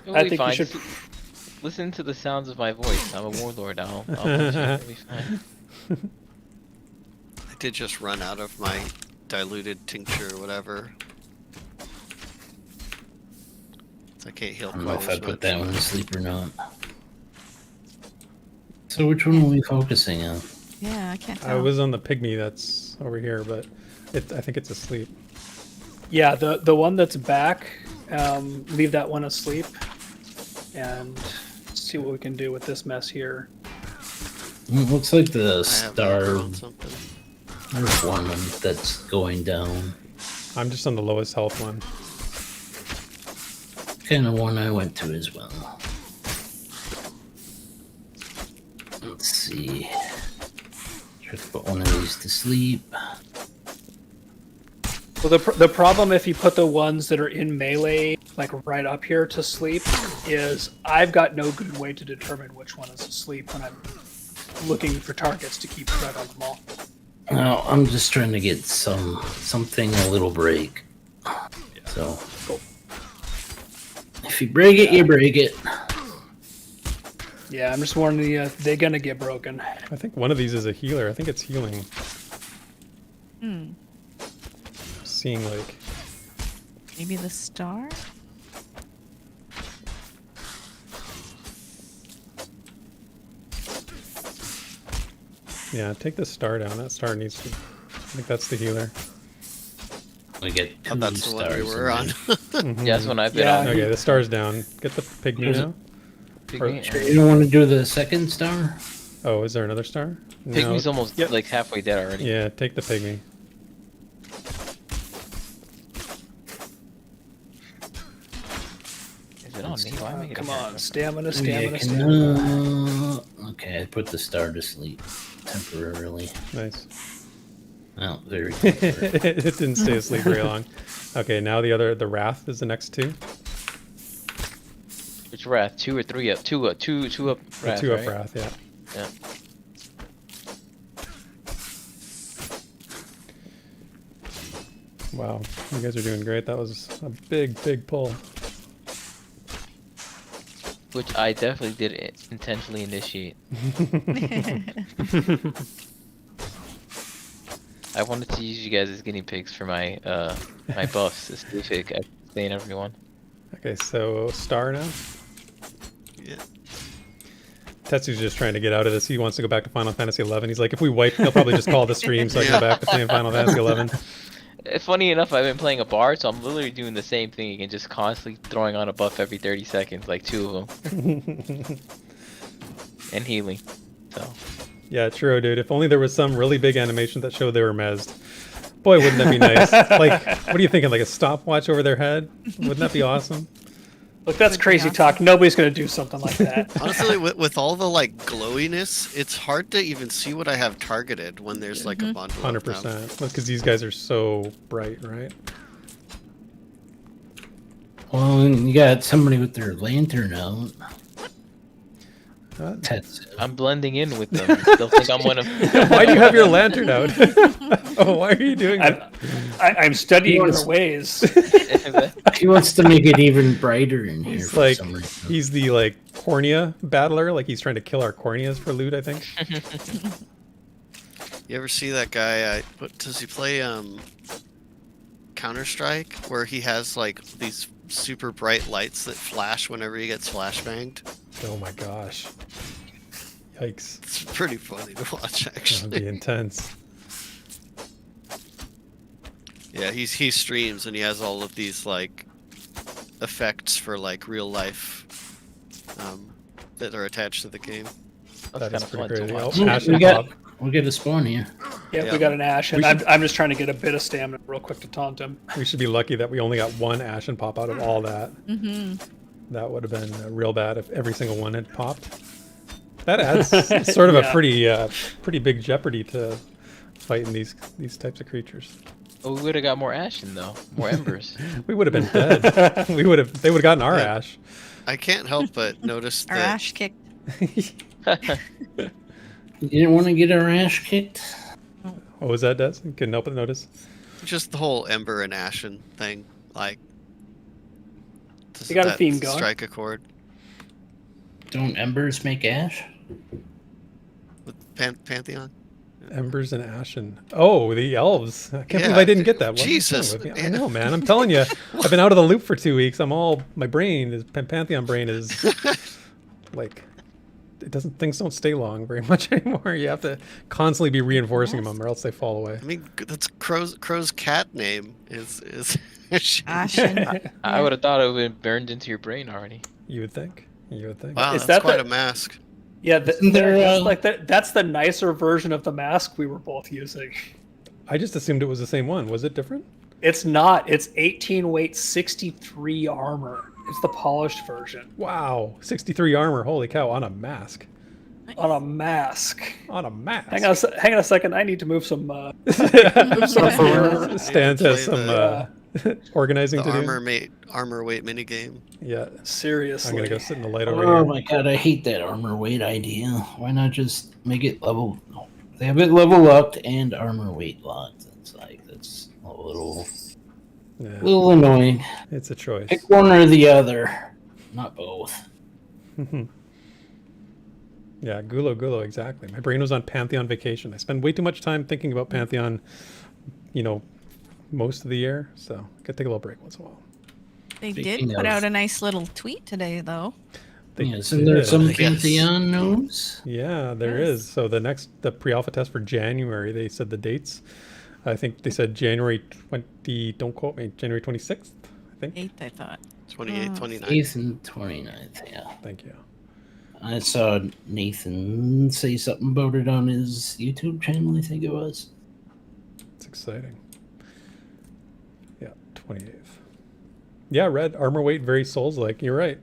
It'll I be think fine. we should. Listen to the sounds of my voice. I'm a warlord. I'll it'll be fine. I did just run out of my diluted tincture or whatever. So I can't heal I don't quite know if I as put much. that one to sleep or not. So which one are we focusing on? Yeah, I can't I tell. was on the Pygmy that's over here, but I think it's asleep. Yeah, the one that's back. Leave that one asleep, and see what we can do with this mess here. It looks like the I have star. on something. There's one that's going down. I'm just on the lowest health one. Kind of one I went to as well. Let's see. Try to put one of these to sleep. Well, the problem if you put the ones that are in melee, like right up here to sleep, is I've got no good way to determine which one is asleep when I'm looking for targets to keep track on them all. No, I'm just trying to get something a little break. So Cool. if you break it, you break it. Yeah, I'm just warning you, they're gonna get broken. I think one of these is a healer. I think it's healing. Seeing like Maybe the star? yeah, take the star down. That star needs to. I think that's the healer. We get Oh, two that's the one we stars were in on. there. Yeah, that's when I've been Yeah. on. Okay, the star's down. Get the Pygmy Is it- now. Pygmy. You don't want to do the second star? Oh, is there another star? No. Pygmy's almost Yep. like halfway dead already. Yeah, take the Pygmy. Is it on me? Why am I getting Come hurt? on, stamina, Yeah, stamina. okay, I put the star to sleep temporarily. Nice. Well, very temporary. It didn't stay asleep very long. Okay, now the Wrath is the next two. Which Wrath? 2 or 3 up? 2 up. 2 up. The Wrath, two right? up Wrath, yeah. Yeah. Wow, you guys are doing great. That was a big pull. Which I definitely did intentionally initiate. I wanted to use you guys as guinea pigs for my my buffs to see if it could sustain everyone. Okay, so Star now. Yeah. Tetsu's just trying to get out of this. He wants to go back to Final Fantasy 11. He's like, if we wipe, he'll probably just call the stream so I can go back to playing Final Fantasy 11. Funny enough, I've been playing a bard, so I'm literally doing the same thing again, just constantly throwing on a buff every 30 seconds, like 2 of them. And healing. So. Yeah, true, dude. If only there was some really big animation that showed they were mezzed. Boy, wouldn't that be nice? Like, what are you thinking? Like a stopwatch over their head? Wouldn't that be awesome? Look, that's crazy talk. Nobody's going to do something like that. Honestly, with all the like glowiness, it's hard to even see what I have targeted when there's like a bundle. 100%. Because these guys are so bright, right? Well, and you got somebody with their lantern out. Tetsu. I'm blending in with them. They'll think I'm one of Why do you have your lantern out? Oh, why are you doing that? I'm studying their ways. He wants to make it even brighter in here. He's For like, some reason. he's the like cornea battler. Like he's trying to kill our corneas for loot, I think. You ever see that guy? What does he play? Counter-Strike, where he has like these super bright lights that flash whenever he gets flashbanged. Oh my gosh. Yikes. It's pretty funny to watch, That'd actually. be intense. Yeah, he streams and he has all of these like effects for like real life that are attached to the game. That is kinda pretty fun to crazy. watch. Oh, Ashen Bob. We'll get a spawn here. Yeah, Yeah. we got an Ashen. We should- I'm just trying to get a bit of stamina real quick to taunt him. We should be lucky that we only got one Ashen pop out of all that. That would have been real bad if every single one had popped. That adds sort of a pretty big jeopardy to fighting these types of creatures. Oh, we would have got more ashen though, more embers. We would have been dead. They would have gotten our Yeah. ash. I can't help but notice Our that ash kicked. You didn't want to get our ash kicked? What was that, Des? You couldn't help but notice. just the whole Ember and Ashen thing, like. You got a that theme going. Strike a chord Don't embers make ash? with Pantheon. Embers and Ashen. Oh, the elves. I can't Yeah. believe I didn't get that. What is Jesus, wrong with me? I man. know, man. I'm telling you. I've been out of the loop for 2 weeks. My brain is, Pantheon brain is like, things don't stay long very much anymore. You have to constantly be reinforcing them or else they fall away. I mean, that's Crow's cat name is Ashen. I would have thought it would have been burned into your brain already. You would think. You would think. Wow, Is that's that quite the- a mask. Yeah, Isn't there, that's the nicer version of the mask we were both using. I just assumed it was the same one. Was it different? It's not. It's 18 weight, 63 armor. It's the polished version. Wow. 63 armor. Holy cow. On a mask. On a mask. On a mask. Hang on a second. I need to move some. Stans has some organizing The to armor weight minigame. do. Yeah. Seriously. I'm going to go sit in the light over Oh here. my god, I hate that armor weight idea. Why not just make it level? No, they have it level locked and armor weight locked. It's like that's a little annoying. It's a choice. Pick one or the other, not both. Yeah, Gulo, exactly. My brain was on Pantheon vacation. I spend way too much time thinking about Pantheon, most of the year. So I could take a little break once in a while. They Speaking did put of- out a nice little tweet today, though. They Isn't there did. some Yes. Pantheon news? Yeah, there Yes. is. So the pre-alpha test for January, they said the dates. I think they said January 20, don't quote me, January 26th, I think. 8th, I thought. 28, 29. 8th and 29th, yeah. Thank you. I saw Nathan say something about it on his YouTube channel, I think it was. It's exciting. Yeah, 28th. Yeah, red armor weight, very Souls-like. You're right.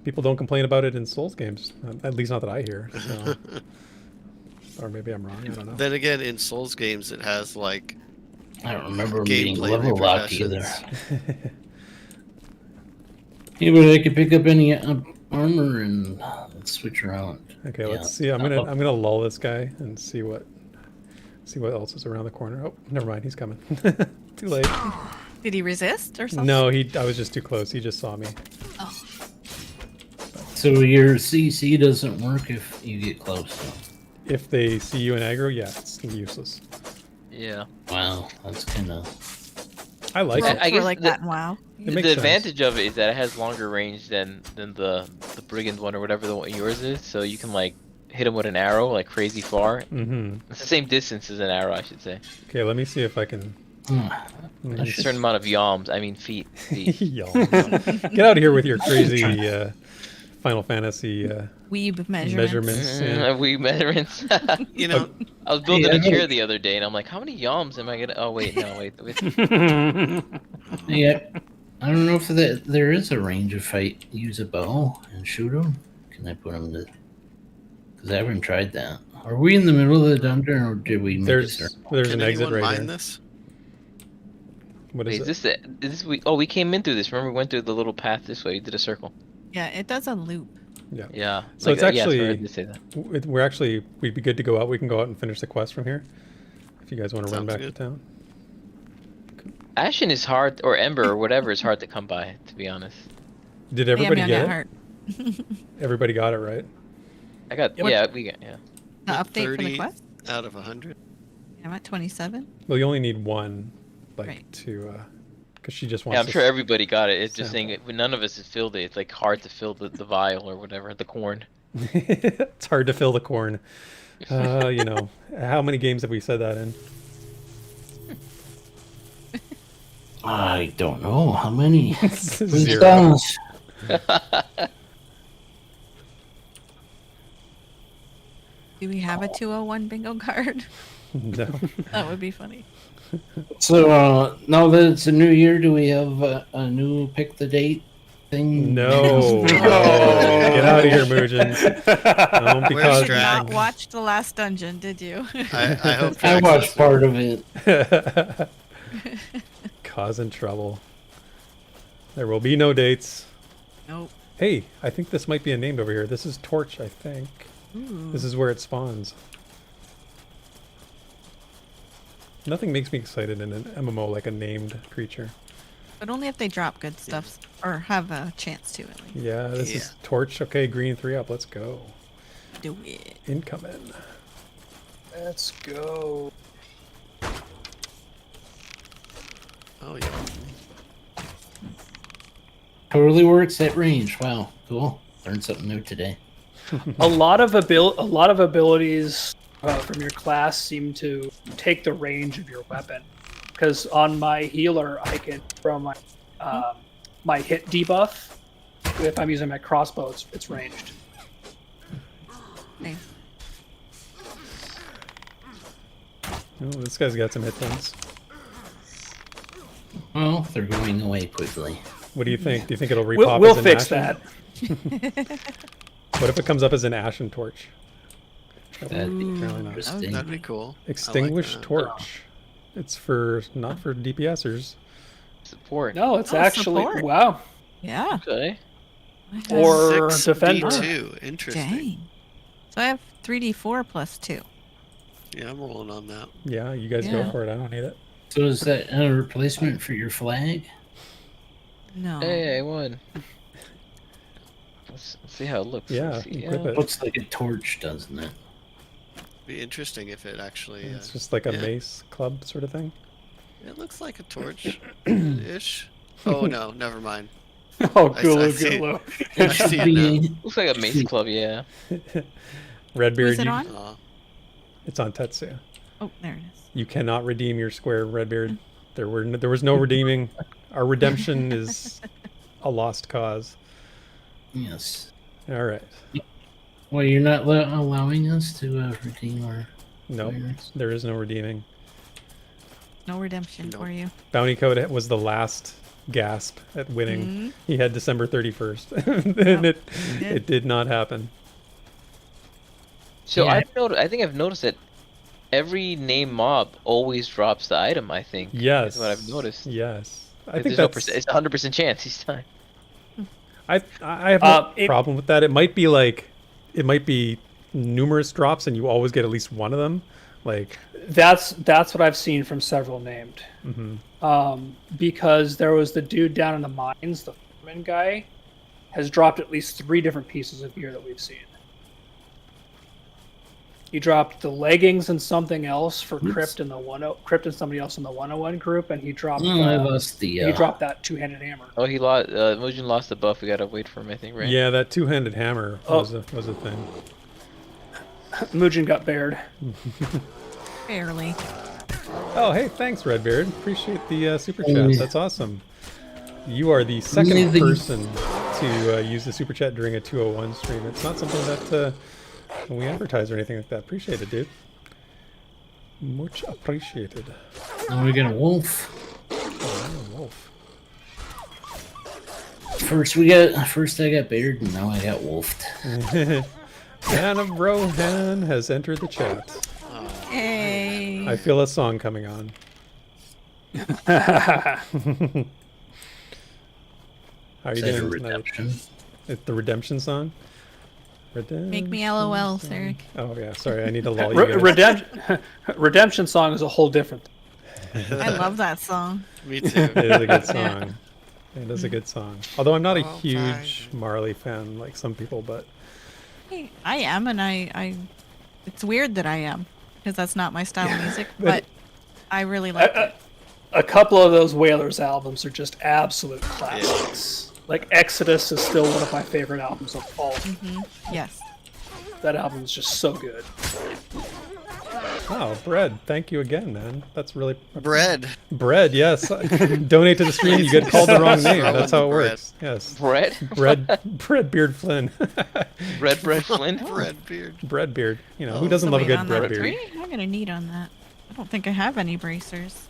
People don't complain about it in Souls games, at least not that I hear. So. Or maybe I'm wrong. I don't know. Then again, in Souls games, it has like I don't remember him being gameplay level locked either. repercussions. Yeah, but I could pick up any armor and Uh, switch around. Okay, Yeah. let's see. I'm gonna lull this guy and see what See what else is around the corner. Oh, never mind. He's coming. Too late. Did he resist or something? No, I was just too close. He just saw me. Oh. So your CC doesn't work if you get close. If they see you in aggro, yeah, it's useless. Yeah. Wow, that's kind of. I like Well, it. I guess like the- that in WoW. It The makes sense. advantage of it is that it has longer range than the brigand one or whatever the one yours is. So you can like hit him with an arrow like crazy far. Mm-hmm. It's the same distance as an arrow, I should say. Okay, let me see if I can. A certain amount of yalms. I mean feet. Y'all. Get out of here with your crazy Final Fantasy Weeb measurements. measurements. Yeah. We measurements. You know, I was building Yeah, a I chair the other day, and I'm like, how many yalms am I gonna? Oh wait, no, wait. Yeah, I don't know if there is a range of fight. Use a bow and shoot them. Can I put them to? Because I haven't tried that. Are we in the middle of the dungeon, or did we? Make There's a circle? an can exit anyone right mine here. this? What Wait, is is it? this we? Oh, we came in through this. Remember, we went through the little path this way. We did a circle. Yeah, it does a loop. Yeah. So it's yeah, actually- sorry, I did say that. We'd be good to go out. We can go out and finish the quest from here. If you guys want to run Sounds back good. to town. Ashen is hard, or Ember, or whatever is hard to come by. To be honest, Did everybody Meow, get meow, it? heart. Everybody got it, right? I got. Yep. Yeah, we got. Yeah. The update for the 30 quest? out of 100. I'm at 27. Well, you only need one, like, Right. to, because she just wants Yeah, I'm to sure everybody got it. It's just sample. saying it, none of us has filled it. It's like hard to fill the vial or whatever, the corn. It's hard to fill the corn. You know, how many games have we said that in? I don't know how many. Zero. Do we have a 201 bingo card? No. That would be funny. So now that it's a new year, do we have a new pick the date thing? No. Get out of here, Mujinn. Don't be Where's causing- Drag? Not watch the last dungeon, did you? I hope I Drax watched is- part of it. Causing trouble. There will be no dates. Nope. Hey, I think this might be a named over here. This is Torch, I think. Ooh. This is where it spawns. Nothing makes me excited in an MMO like a named creature. But only if they drop good stuff or have a chance to at least. Yeah, this is Torch. Okay, green 3 up. Let's go. Do it. Incoming. Let's go. Oh yeah. Totally works at range. Wow, cool. Learned something new today. A lot of abilities from your class seem to take the range of your weapon. Because on my healer, I can throw my my hit debuff. If I'm using my crossbow, it's ranged. Nice. Oh, this guy's got some hit points. Well, they're going away quickly. What do you think? Do you think it'll repop We'll as an fix ashen? that. What if it comes up as an ashen torch? That'd be Apparently not. interesting. That'd be cool. Extinguished that. torch. It's for not for DPSers. Support. No, it's Oh, actually support. wow. Yeah. Okay. I have- Or 6 defender. D2. Interesting. Dang. So I have 3d4 plus 2. Yeah, I'm rolling on that. Yeah, you guys go Yeah. for it. I don't need it. So is that a replacement for your flag? No. Hey, I won. Let's see how it looks. Yeah, Let's see. equip it. Looks like a torch, doesn't it? Be interesting if it actually. It's just like a yeah. mace club sort of thing. It looks like a torch, ish. Oh no, never mind. Oh, I Gulu see. Gulu. I It should see it be. Looks like a mace club, yeah. Redbeard, Who's it on? it's on Tetsu. Oh, there it is. You cannot redeem your square, Redbeard. There was no redeeming. Our redemption is a lost cause. Yes. All right. Well, you're not allowing us to redeem our. Nope, players? there is no redeeming. No redemption Nope. for you. Bounty Code was the last gasp at winning. Mhm. He had December 31st, and Yep, it did not happen. So Yeah. I think I've noticed that every name mob always drops the item. I think. Yes. Is what I've noticed. Yes, I There's think no that's. it's 100% chance each time. I have no It- problem with that. It might be numerous drops, and you always get at least one of them. Like, That's what I've seen from several named. mhm. Because there was the dude down in the mines, the foreman guy, has dropped at least 3 different pieces of gear that we've seen. He dropped the leggings and something else for Crypt and Crypt and somebody else in the 101 group, and he dropped I lost the. he dropped that 2-handed hammer. Oh, he lost. Mujinn lost the buff. We gotta wait for him, I think, right? Yeah, that two-handed hammer was a thing. Mujinn got bared. Barely. Oh, hey, thanks, Redbeard. Appreciate the super chat. That's awesome. You are the second Amazing. person to use the super chat during a 201 stream. It's not something that we advertise or anything like that. Appreciate it, dude. Much appreciated. Now we got a wolf. Oh, wolf. First I got Baird, and now I got wolfed. Dan of Rohan has entered the chat. Hey. I feel a song coming on. How are you Is that a doing tonight? redemption? It's the redemption song? Make me LOL, Therek. Oh yeah, sorry, I need to lull you guys. Redemption song is a whole different. I love that song. Me too. It is a good song. It is a good song. Although I'm not a Oh, huge Marley fan like some people, but Hey, I am, and I it's weird that I am, because that's not my style of music, but I really like it. A couple of those Wailers albums are just absolute classics. Like Exodus is still one of my favorite albums of all. Yes. That album is just so good. oh, Bread, thank you again, man. That's really Bread. Bread, yes. Donate to the stream, you get called the wrong name. That's how it works. Yes. Bread? Bread Beard Flynn. Bread Flynn? Bread beard. Bread Beard. You know, who doesn't love a Wait, good on bread that beard? 3? I'm gonna need on that. I don't think I have any bracers.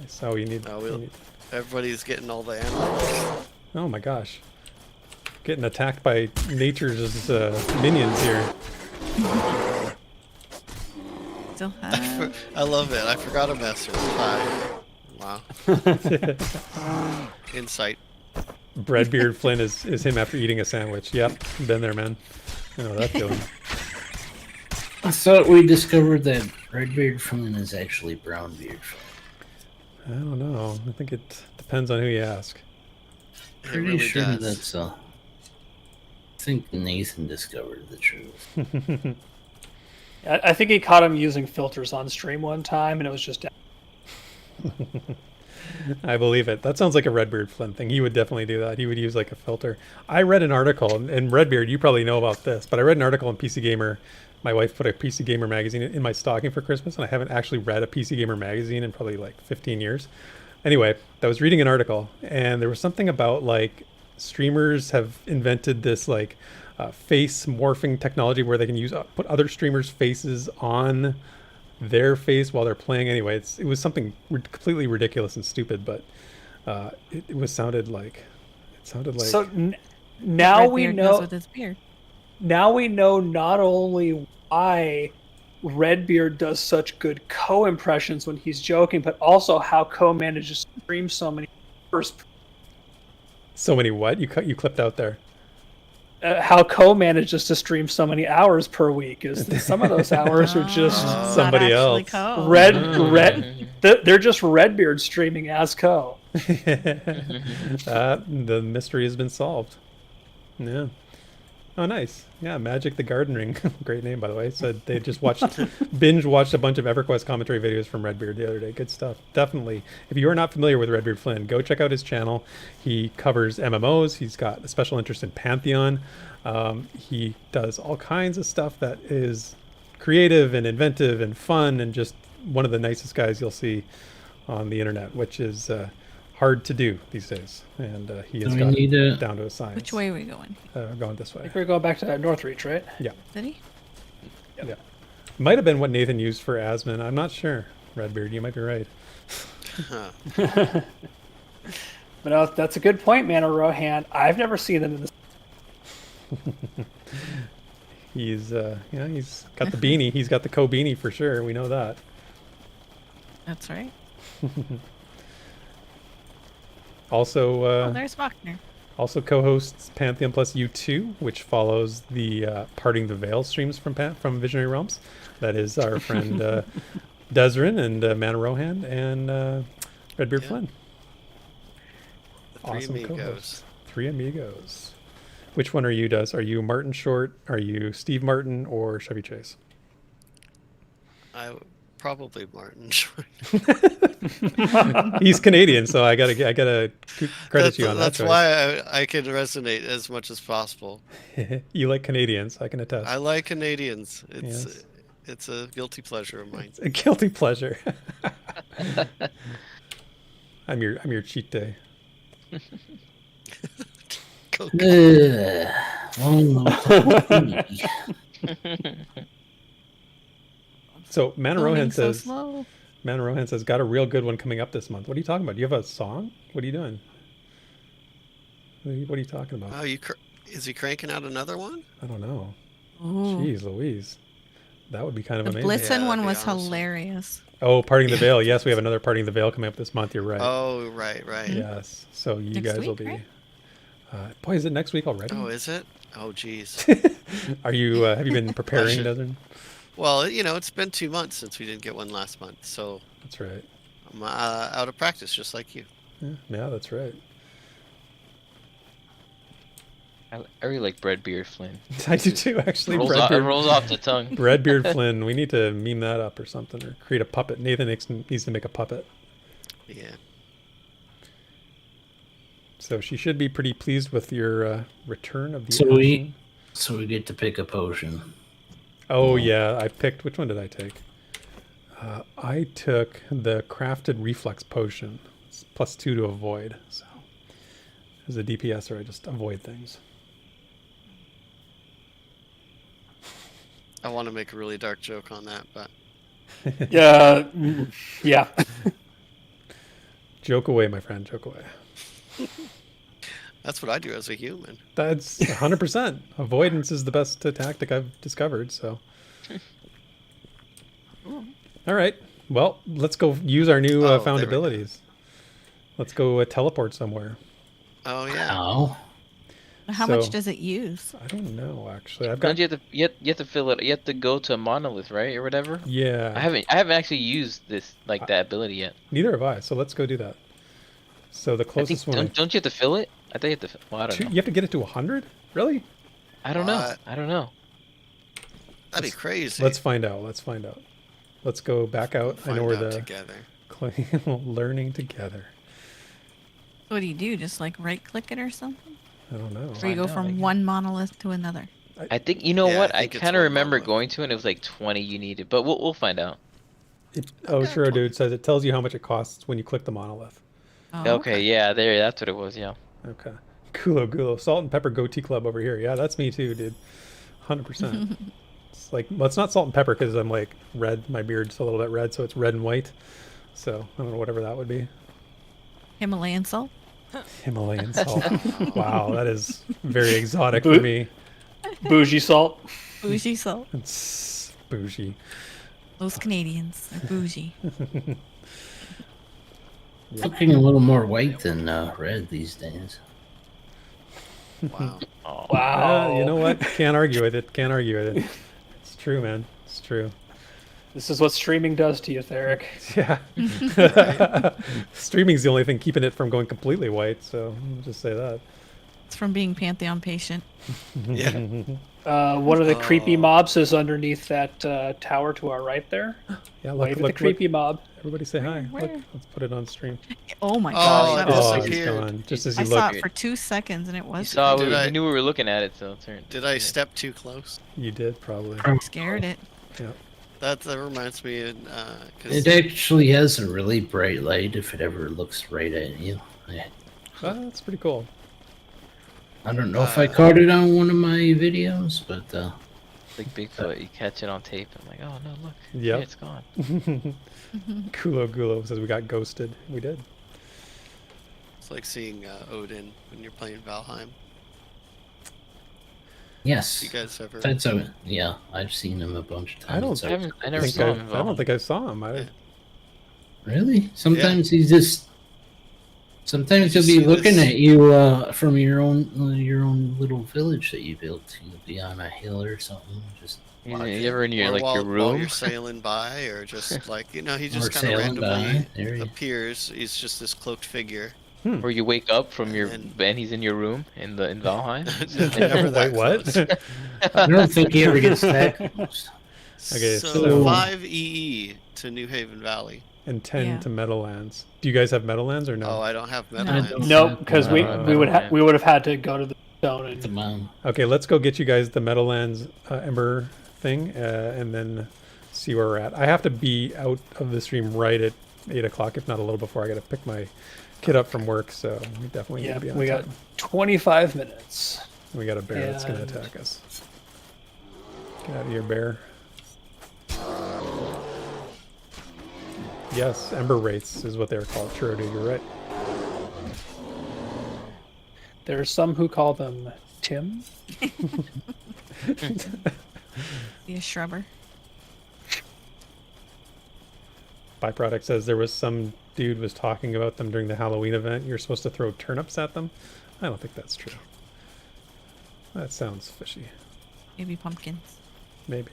So you need, Oh, you need- Everybody's getting all the animals. oh my gosh. Getting attacked by nature's minions here. Still have. I love it. I forgot a message. Hi. Wow. Insight. Breadbeard Flynn is him after eating a sandwich. Yep, been there, man. I know that feeling. I thought we discovered that Redbeard Flynn is actually Brownbeard Flynn. I don't know. I think it depends on who you ask. It Pretty really sure does. that's I think Nathan discovered the truth. I think he caught him using filters on stream one time, and it was just. I believe it. That sounds like a Redbeard Flynn thing. He would definitely do that. He would use like a filter. I read an article, and Redbeard, you probably know about this, but I read an article in PC Gamer. My wife put a PC Gamer magazine in my stocking for Christmas, and I haven't actually read a PC Gamer magazine in probably like 15 years. Anyway, I was reading an article, and there was something about like streamers have invented this like face morphing technology where they can use put other streamers' faces on their face while they're playing. Anyway, it was something completely ridiculous and stupid, but it sounded like So now we Redbeard goes know. with his beard. Now we know not only why Redbeard does such good Ko impressions when he's joking, but also how Ko manages to stream so many hours. so many what you clipped out there. How Ko manages to stream so many hours per week is that some of those hours are just Not somebody actually else. Ko. they're just Redbeard streaming as Ko. The mystery has been solved. Yeah. Oh, nice. Yeah, Magic the Gardening. Great name, by the way. So they just binge watched a bunch of EverQuest commentary videos from Redbeard the other day. Good stuff. Definitely. If you are not familiar with Redbeard Flynn, go check out his channel. He covers MMOs. He's got a special interest in Pantheon. He does all kinds of stuff that is creative and inventive and fun, and just one of the nicest guys you'll see on the internet, which is hard to do these days, and he has got it down to a science. Which way are we going? Going this I way. think we're going back to that Northreach, right? Yeah, Did he? yeah. Might have been what Nathan used for Asmon. I'm not sure. Redbeard, you might be right. But that's a good point, man. Rohan. I've never seen them in this. He's he's got the beanie. He's got the Ko beanie for sure. We know that. That's right. Also, Oh, there's Wagner. Also co-hosts Pantheon plus U2, which follows the Parting the Veil streams from Visionary Realms. That is our friend Desryn and Man Rohan and Redbeard Flynn. The three Awesome amigos. co-hosts. 3 amigos. Which one are you, Des? Are you Martin Short? Are you Steve Martin or Chevy Chase? Probably Martin. He's Canadian, so I gotta credit you on that. That's why I can resonate as much as possible. You like Canadians, I can attest. I like Canadians. Yes. It's a guilty pleasure of mine. It's a guilty pleasure. I'm your cheat day. So Rohan says, Rohan says, got a real good one coming up this month. What are you talking about? Do you have a song? What are you doing? What are you talking about? Oh, is he cranking out another one? I don't know. Ooh. Jeez Louise. That would be kind of The amazing. Blitzen one was awesome. hilarious. Oh, Parting the Veil. Yes, we have another Parting the Veil coming up this month. You're right. Oh, right. Yes. So you Next guys will week, be. right? Boy, is it next week already? Oh, is it? Oh, geez. Are you? Have you been preparing, Desryn? Well, it's been 2 months since we didn't get one last month, so That's right. I'm out of practice, just like you. Yeah, that's right. I really like Breadbeard Flynn. I do too, actually. It rolls off the tongue. Redbeard Flynn. We need to meme that up or something, or create a puppet. Nathan needs to make a puppet. Yeah. So she should be pretty pleased with your return of the. So we get to pick a potion. Oh yeah, I picked. Which one did I take? I took the crafted reflex potion. It's +2 to avoid. So as a DPSer, I just avoid things. I want to make a really dark joke on that, but Yeah. Joke away, my friend. Joke away. that's what I do as a human. That's 100%. Avoidance is the best tactic I've discovered. So. All right. Well, let's go use our new found there we go. abilities. Let's go teleport somewhere. Oh yeah. How? How much does it use? I don't know actually. I've Don't got. you have to fill it? You have to go to a monolith, right, or whatever. Yeah. I haven't actually used this that ability yet. Neither have I. So let's go do that. So the I think, closest one. don't you have to fill it? I think you have to. Well, I don't know. You have to get it to 100? Really? I don't know. What? I don't know. That'd be crazy. Let's find out. Let's go back out. I know where the together. learning together. So what do you do? Just like right click it or something? I don't know. Or you go from one monolith to another? I think you know Yeah, what? I I think it's kind of one remember monolith. Oh, going to it, and it was like 20 you needed, but we'll find out. Sure, dude says it tells you how much it costs when you click the monolith. Oh, Okay, yeah, that's what it was. Yeah. Okay. Gulo. Salt and pepper goatee club over here. Yeah, that's me too, dude. 100%. It's like, well, it's not salt and pepper because I'm like red. My beard's a little bit red, so it's red and white. So I don't know, whatever that would be. Himalayan salt? Himalayan salt. Wow, that is very exotic for me. Bougie salt. Bougie salt. It's bougie. Those Canadians are bougie. Looking a little more white than red these days. Wow. Oh. Wow. You know what? Can't argue with it. It's true, man. It's true. This is what streaming does to you, Therek. Yeah. Streaming's the only thing keeping it from going completely white, so I'll just say that. It's from being Pantheon patient. Yeah. One of the creepy mobs is underneath that tower to our right there. Yeah, Wave at the creepy mob. Everybody say hi. Where? Look, let's put it on stream. Oh my Oh, gosh. it that was Oh, so he's disappeared. gone. Just as I you saw look, it for 2 seconds and it You was saw, Did I- we knew we were looking at it, so it turned. Did I step too close? you did probably. scared it. Yeah. That reminds me of It actually has a really bright light if it ever looks right at you. Oh, that's pretty cool. I don't know if I caught it on one of my videos, but Like Bigfoot, you catch it on tape. I'm like, oh no, look, Yep. it's gone. Gulo says we got ghosted. We did. it's like seeing Odin when you're playing Valheim. yes, You guys ever? yeah, I've seen him a bunch of times. I don't I never saw him. I don't think I saw him. Really? Sometimes he's just Sometimes he'll You be see looking this? at you from your own little village that you built. You'll be on a hill or something, just You watching. ever in your Or like while, your while room? you're sailing by, or just like he Or just kind of sailing by. randomly There you appears. He's just this cloaked figure. Or you wake up from And your then- and he's in your room in Valheim? Never that Wait, what? close. I don't think he ever gets that close. Okay, so so- 5 EE to New Haven Valley. And 10 Yeah. to Meadowlands. Do you guys have Meadowlands or no? Oh, I don't have No. Meadowlands. Nope, because we No, would man. we would have had to go to the stone and Come on. Okay, let's go get you guys the Meadowlands Ember thing, and then see where we're at. I have to be out of the stream right at 8 o'clock, if not a little before. I got to pick my kid up from work, so we definitely need yeah, to be on we got time. 25 minutes. We got a bear that's going and- to attack us. Get out of here, bear. Yes, Ember Wraiths is what they're called. True, dude, you're right. There's some who call them Tim. Be a shrubber. Byproduct says there was some dude was talking about them during the Halloween event. You're supposed to throw turnips at them. I don't think that's true. That sounds fishy. Maybe pumpkins. Maybe.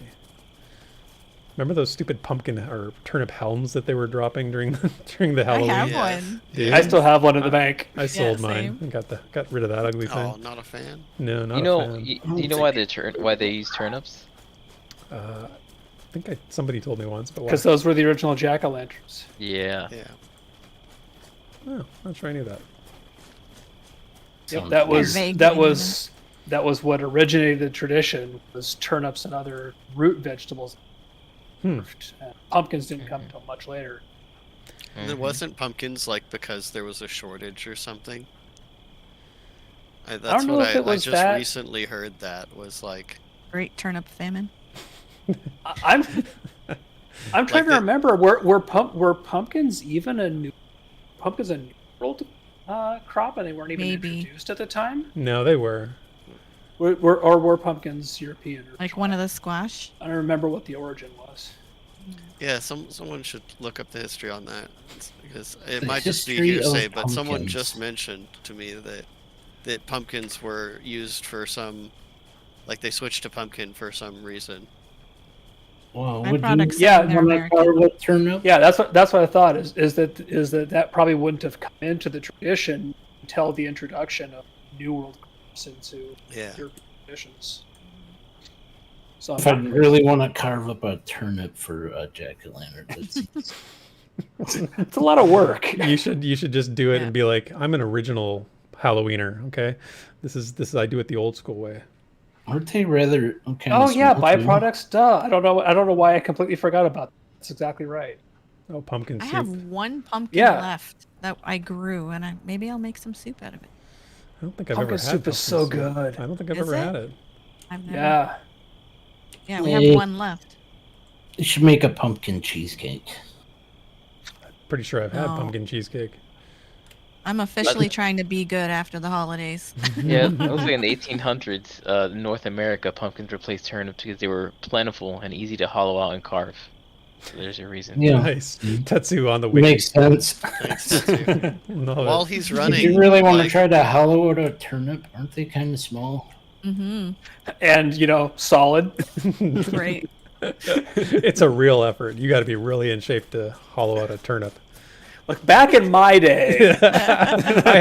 Remember those stupid pumpkin or turnip helms that they were dropping during the Halloween? I have Yeah. one. Dude, I still have one in the bank. I sold Yeah, mine same. and got rid of that ugly Oh, thing. not a fan. No, not You know, a fan. you know why why they use turnips? I think somebody told me once, but why? Because those were the original jack-o'-lanterns. Yeah. Yeah. Oh, I'm not sure I knew that. Yep, Sounds that weird. was Vaguely that knew was that was what originated the tradition, was turnips and other root vegetables. Hmm. Pumpkins didn't come until much later. And it Mhm. wasn't pumpkins like because there was a shortage or something. That's don't know what if it was I just that. recently heard. That was like Great turnip famine. I'm trying to the- remember were pumpkins even a new world crop, and they weren't even Maybe. introduced at the time. No, they were. Were pumpkins European? Or Like one of the squash. I don't remember what the origin was. yeah. Someone should look up the history on that because it The might just be history of hearsay. But someone pumpkins. just mentioned to me that pumpkins were used for some, like they switched to pumpkin for some reason. Well, My would product's you Yeah, they're want to American. carve a turnip? Yeah, that's what I thought. Is that probably wouldn't have come into the tradition until the introduction of New World crops into Yeah. European traditions. So If I really want to carve up a turnip for a jack-o'-lantern, it's a lot of work. You should just do it Yeah. and be like, I'm an original Halloweener. Okay, this is I do it the old school way. aren't they rather kind Oh of yeah, small, too? byproducts. Duh. I don't know why I completely forgot about that. That's exactly right. Oh, pumpkin I soup. have one pumpkin Yeah. left that I grew, and maybe I'll make some soup out of it. I don't think I've Pumpkin ever had soup is so pumpkin soup. good. I don't think I've Is ever it? had it. I've never. Yeah. Yeah, we Yeah. have one left. You should make a pumpkin cheesecake. Pretty sure I've had No. pumpkin cheesecake. I'm officially trying to be good after the holidays. Yeah, it was like in the 1800s, North America, pumpkins replaced turnips because they were plentiful and easy to hollow out and carve. So there's a reason. Yeah, Nice. Tetsu on the wiki. makes sense. Thanks, Tetsu. Love it. While he's If running, you really want to Mike, try to hollow out a turnip, aren't they kind of small? Mm-hmm. And solid. Great. It's a real effort. You got to be really in shape to hollow out a turnip. Look, back in my day, I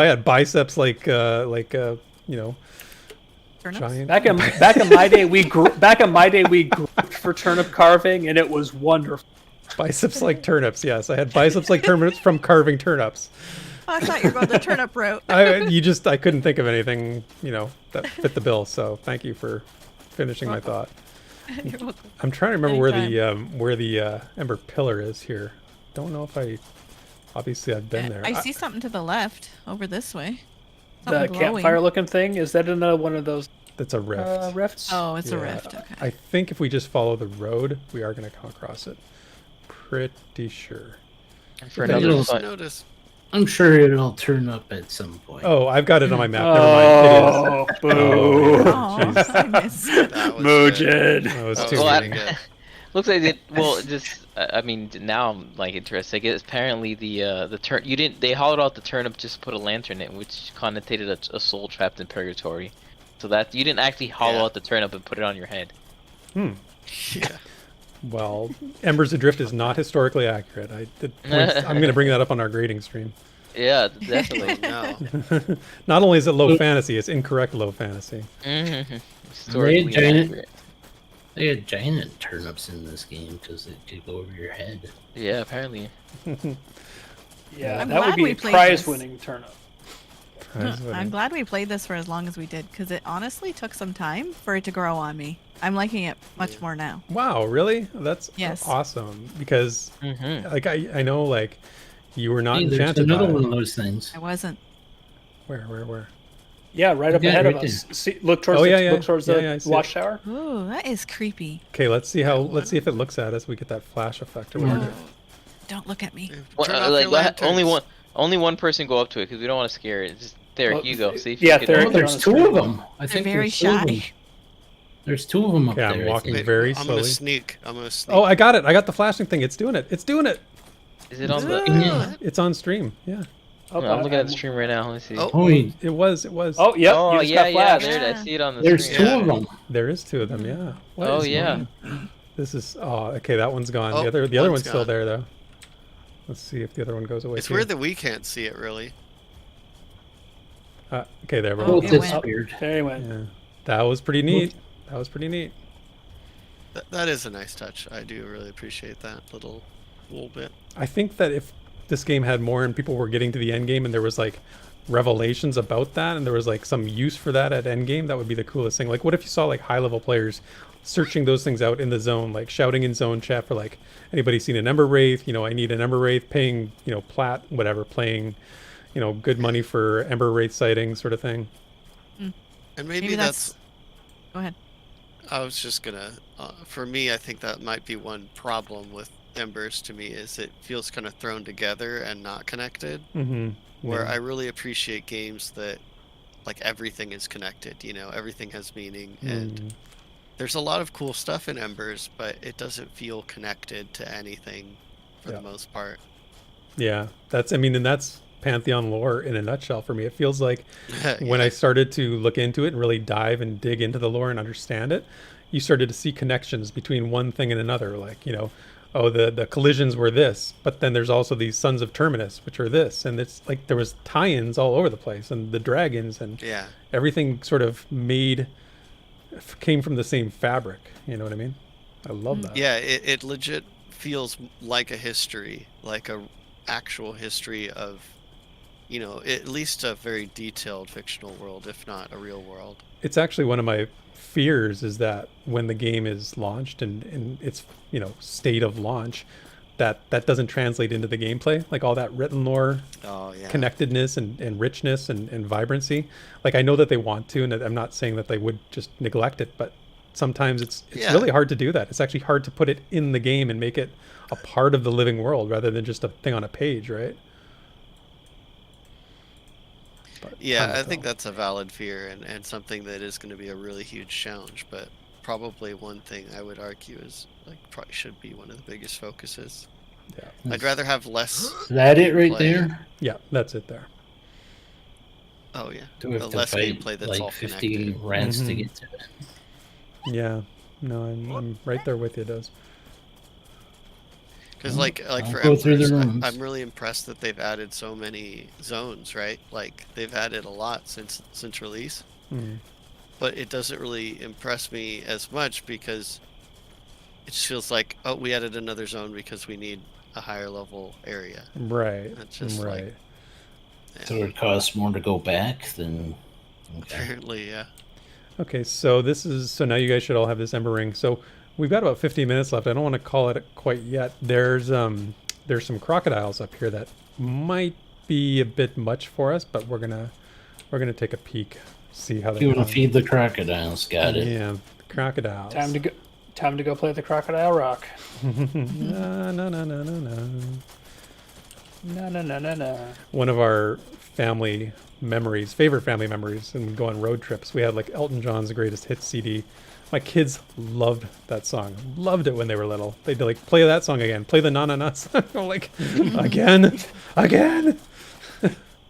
had biceps like Turnips? giant. back in my day, we grouped for turnip carving, and it was wonderful. Biceps like turnips. Yes, I had biceps like turnips from carving turnips. Oh, I thought you were going the turnip route. I couldn't think of anything that fit the bill. So thank you for finishing my thought. You're welcome. I'm trying to remember Anytime. where the Ember Pillar is here. Don't know if obviously I've been there. I see something to the left, over this way. The Something glowing. campfire-looking thing, is that another one of those That's a rift. rifts? Oh, it's a Yeah, rift. Okay. I think if we just follow the road, we are going to come across it. Pretty sure. And for But another you'll fun, notice. I'm sure it'll turn up at some point. Oh, I've got it on my map. Never mind. It is. Oh, boo. Oh, Oh, jeez. I missed it. That was good. Mujinn. That was That too was Well, pretty good. Looks like it. Well, just I mean, now I'm like interested. I guess apparently the turn you didn't. They hollowed out the turnip, just put a lantern in, which connotated a soul trapped in purgatory. So that you didn't actually hollow out the turnip and put it on your head. Hmm. Yeah. Well, Embers Adrift is not historically accurate. I'm going to bring that up on our grading stream. Yeah, definitely. No. Not only is it low fantasy, it's incorrect low fantasy. Historically inaccurate. They had giant turnips in this game because it could go over your head. Yeah, apparently. Yeah, I'm that would glad be we a played prize-winning turnip. I'm glad we played this for as long as we did, because it honestly took some time for it to grow on me. I'm liking it much more now. Wow, really? That's Yes. awesome. Because, like, I know, like, you were not Hey, there's enchanted another by one it. of those things. I wasn't. Where? Yeah, right up Yeah, ahead right of us. See, look towards Oh, the, yeah, yeah. look towards Yeah, the yeah, I see it. watchtower. Ooh, that is creepy. Okay, let's see if it looks at us. We get that flash effect or whatever. Oh, don't look at me. Well, Turn off your like lanterns. only one person go up to it because we don't want to scare it. Just Therek, Well, you go. See if yeah, you can. Therek, Oh, there's They're on two the of them. I They're think very there's two of them. shy. There's two of them up Okay, I'm there. I walking think. very I'm gonna slowly. sneak. I'm gonna sneak. Oh, I got it. I got the flashing thing. It's doing it. It's doing it. Is it on the? Yeah. It's on stream. Yeah. Oh, I'm looking at the stream right now. Let me see. Oh. Oh, wait, It was. Oh, yep. Oh, you just yeah, got yeah. flashed. There, I see it on the there's screen. two Yeah. of them. There is two of them. Yeah. What Oh is yeah. mine? This is. Oh, okay. That one's gone. Oh, the other one's one's still gone. there though. Let's see if the other one goes away. It's too. weird that we can't see it really. Okay, there we Oh, go. Both it went. disappeared. There he went. Yeah. That was pretty neat. That was pretty neat. That is a nice touch. I do really appreciate that little bit. I think that if this game had more and people were getting to the end game and there was like revelations about that and there was like some use for that at end game, that would be the coolest thing. Like, what if you saw like high level players searching those things out in the zone, like shouting in zone chat for like, anybody seen an Ember Wraith? You know, I need an Ember Wraith, paying, you know, plat, whatever, playing, you know, good money for Ember Wraith sighting sort of thing. And maybe, Maybe that's. Go ahead. I was just gonna. For me, I think that might be one problem with Embers to me is it feels kind of thrown together and not connected. Mm-hmm. Where I really appreciate games that, like, everything is connected. You know, everything has meaning, and there's a lot of cool stuff in Embers, but it doesn't feel connected to anything for the most part. Yeah, I mean, and that's Pantheon lore in a nutshell for me. It feels like when Yeah. I started to look into it and really dive and dig into the lore and understand it, you started to see connections between one thing and another. Like, you know, oh, the collisions were this, but then there's also these Sons of Terminus, which are this. And it's like there was tie-ins all over the place, and the dragons and Yeah. everything sort of came from the same fabric. You know what I mean? I love that. Yeah, it legit feels like a history, like a actual history of, you know, at least a very detailed fictional world, if not a real world. It's actually one of my fears is that when the game is launched and in its, you know, state of launch, that doesn't translate into the gameplay, like all that written lore connectedness and richness and vibrancy. Like, I know that they want to, and I'm not saying that they would just neglect it, but sometimes it's really hard to do that. It's actually hard to put it in the game and make it a part of the living world rather than just a thing on a page, right? But Yeah, I think that's a valid fear and something that is going to be a really huge challenge, but probably one thing I would argue is, like, probably should be one of the biggest focuses. Yeah. I'd rather have less. Is that it right gameplay. there? Yeah, that's it there. Oh yeah, Do we have to less fight gameplay that's like all 50 connected. rats to get to it? Yeah, no, I'm right there with you, Does. Because like I'll for go through the Embers, rooms. I'm really impressed that they've added so many zones, right? Like they've added a lot since release, but it doesn't really impress me as much because it just feels like, oh, we added another zone because we need a higher level area. Right. That's just right. like, yeah, So it costs more to go back than. Okay. apparently, yeah. Okay, so now you guys should all have this Ember Ring. So we've got about 15 minutes left. I don't want to call it quite yet. There's some crocodiles up here that might be a bit much for us, but we're gonna take a peek, see how they You want go. to feed the crocodiles? Got it. Yeah, the crocodiles. Time to go play the Crocodile Rock. No. No. One of our favorite family memories, and go on road trips. We had like Elton John's Greatest Hits CD My kids loved that song. Loved it when they were little. They'd like play that song again. Play the Na Na Na song. I'm like, again.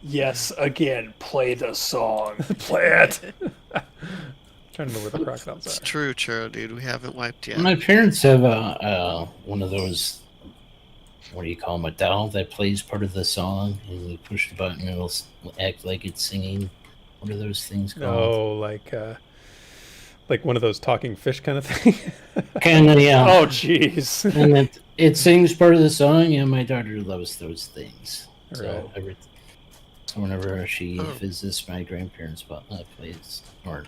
Yes, again, play the song. Play it. Trying to know where the crocodiles It's are. true, Churro, dude. We haven't wiped yet. My parents have one of those, what do you call them, a doll that plays part of the song, and you push the button and it'll act like it's singing. What are those things called? Oh, like one of those talking fish kind of thing. Kind of, yeah. Oh, jeez. And it sings part of the song, and my daughter loves those things. So, so whenever she visits my grandparents' place, or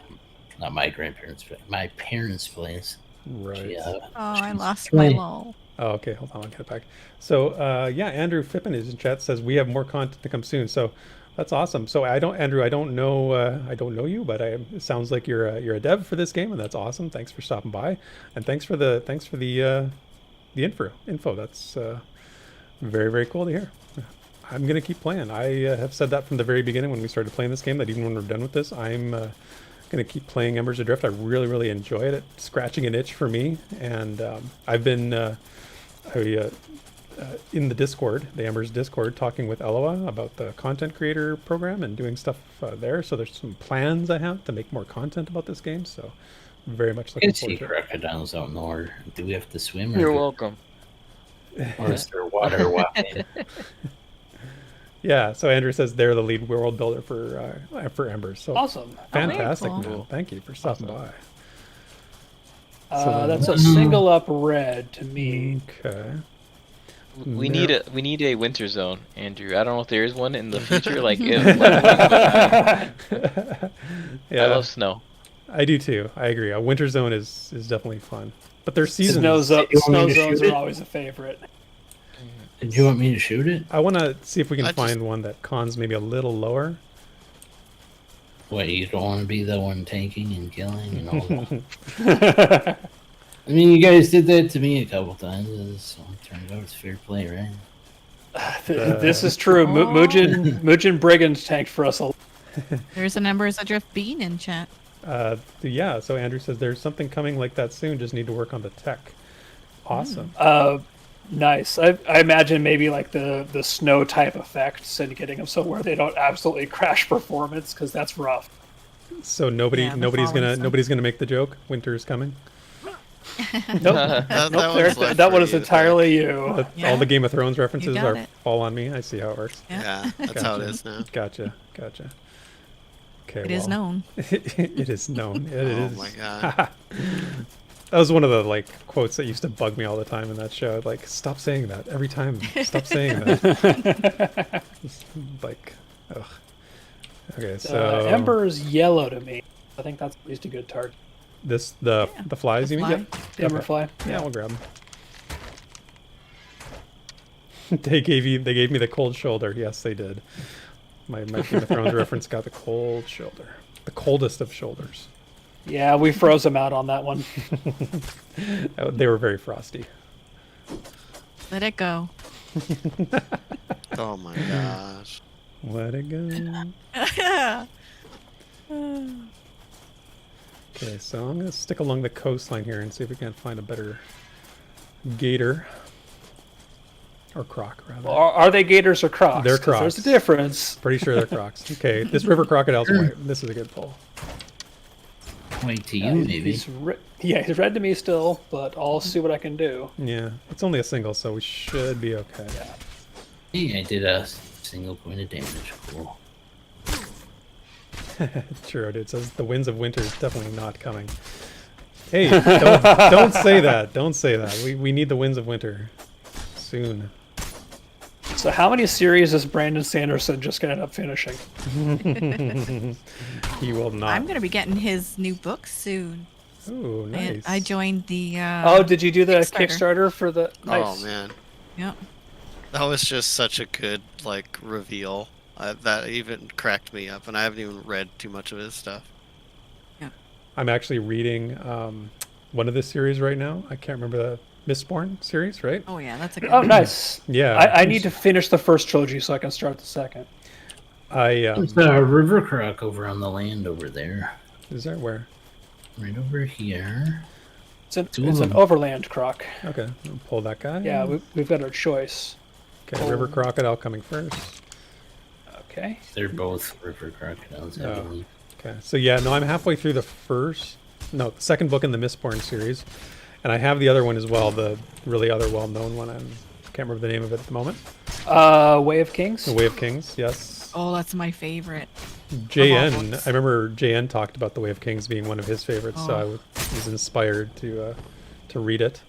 not my grandparents, but my parents' place, Right. I lost my lol. Oh, okay. Hold on. I'll get it back. So, yeah, Andrew Fippen is in chat, says we have more content to come soon. So, that's awesome. So, Andrew, I don't know you, but it sounds like you're a dev for this game, and that's awesome. Thanks for stopping by, and thanks for the info. That's very, very cool to hear. I'm gonna keep playing. I have said that from the very beginning when we started playing this game, that even when we're done with this, I'm gonna keep playing Embers Adrift. I really, really enjoy it. It's scratching an itch for me, and I've been in the Discord, the Embers Discord, talking with Eloa about the content creator program and doing stuff there. So there's some plans I have to make more content about this game. So very much looking I see forward to it. crocodiles out in the water. Do we have to swim? You're welcome. Or is there water walking? Yeah, so Andrew says they're the lead world builder for Embers. So Awesome. fantastic, cool. man. Thank you for stopping by. That's a single up red to me. Okay. We need a winter zone, Andrew. I don't know if there is one in the future. Like, Yeah, I love snow. I do too. I agree. A winter zone is definitely fun, but their seasons. Snow You want me to zones shoot are it? always a favorite. Do you want me to shoot it? I want to see if we can I find one that cons maybe a little lower. What, you don't want to be the one tanking and killing and all that? I mean, you guys did that to me a couple times, so it turned out it's fair play, right? This is true. Mujinn Brigand tanked for us a lot. There's an Embers Adrift bean in chat. Yeah, so Andrew says there's something coming like that soon. Just need to work on the tech. Awesome. Nice. I imagine maybe like the snow type effects and getting them somewhere they don't absolutely crash performance, because that's rough. So Yeah, the nobody's falling gonna make the joke. Winter is coming. Nope. That one is entirely you. Yeah. All the Game of Thrones references got are it. fall on me. I see how it works. Yeah, that's how it is now. Gotcha. Okay. It is known. It is known. It is. Oh my god. That was one of the like quotes that used to bug me all the time in that show. Like, stop saying that every time. Stop saying that. Just, like, ugh. Okay, so Ember's yellow to me. I think that's at least a good target. the flies, you mean? fly. The Ember Okay. fly. Yeah, we'll grab them. They gave me the cold shoulder. Yes, they did. My Game of Thrones reference got the cold shoulder, the coldest of shoulders. Yeah, we froze them out on that one. They were very frosty. Let it go. Oh my gosh. Let it go. Okay, so I'm gonna stick along the coastline here and see if we can find a better gator. Or croc, rather. Are they gators or crocs? They're 'Cause crocs. There's a difference. Pretty sure they're crocs. Okay, this river crocodile's white. This is a good pull. Wait to you, maybe. He's red to me still, but I'll see what I can do. Yeah, it's only a single, so we should be okay. Hey, I did a single point of damage. Cool. Sure, dude. Says the winds of winter is definitely not coming. Hey, don't say that. Don't say that. We need the winds of winter soon. So how many series is Brandon Sanderson just going to end up finishing? He will not. I'm gonna be getting his new book soon. Ooh, nice. I joined the. Oh, did you do the Kickstarter. Kickstarter for the? Nice. Oh man, Yep. that was just such a good like reveal. That even cracked me up, and I haven't even read too much of his stuff. I'm actually reading one of the series right now. I can't remember the Mistborn series, right? Oh yeah, that's a good Oh, one. nice. Yeah. I need to finish the first trilogy so I can start the second. There's a river croc over on the land over there. Is that where? right over here. It's an overland croc. Okay, I'll pull that guy. Yeah, we've got our choice. Okay, river crocodile coming first. Okay. They're both river crocodiles, I believe. Okay, so yeah, no, I'm halfway through the second book in the Mistborn series, and I have the other one as well, the really other well-known one. I can't remember the name of it at the moment. Way of Kings. The Way of Kings, yes. Oh, that's my favorite. JN, I remember JN talked about the Way of Kings being one of his favorites, so I was inspired to read it.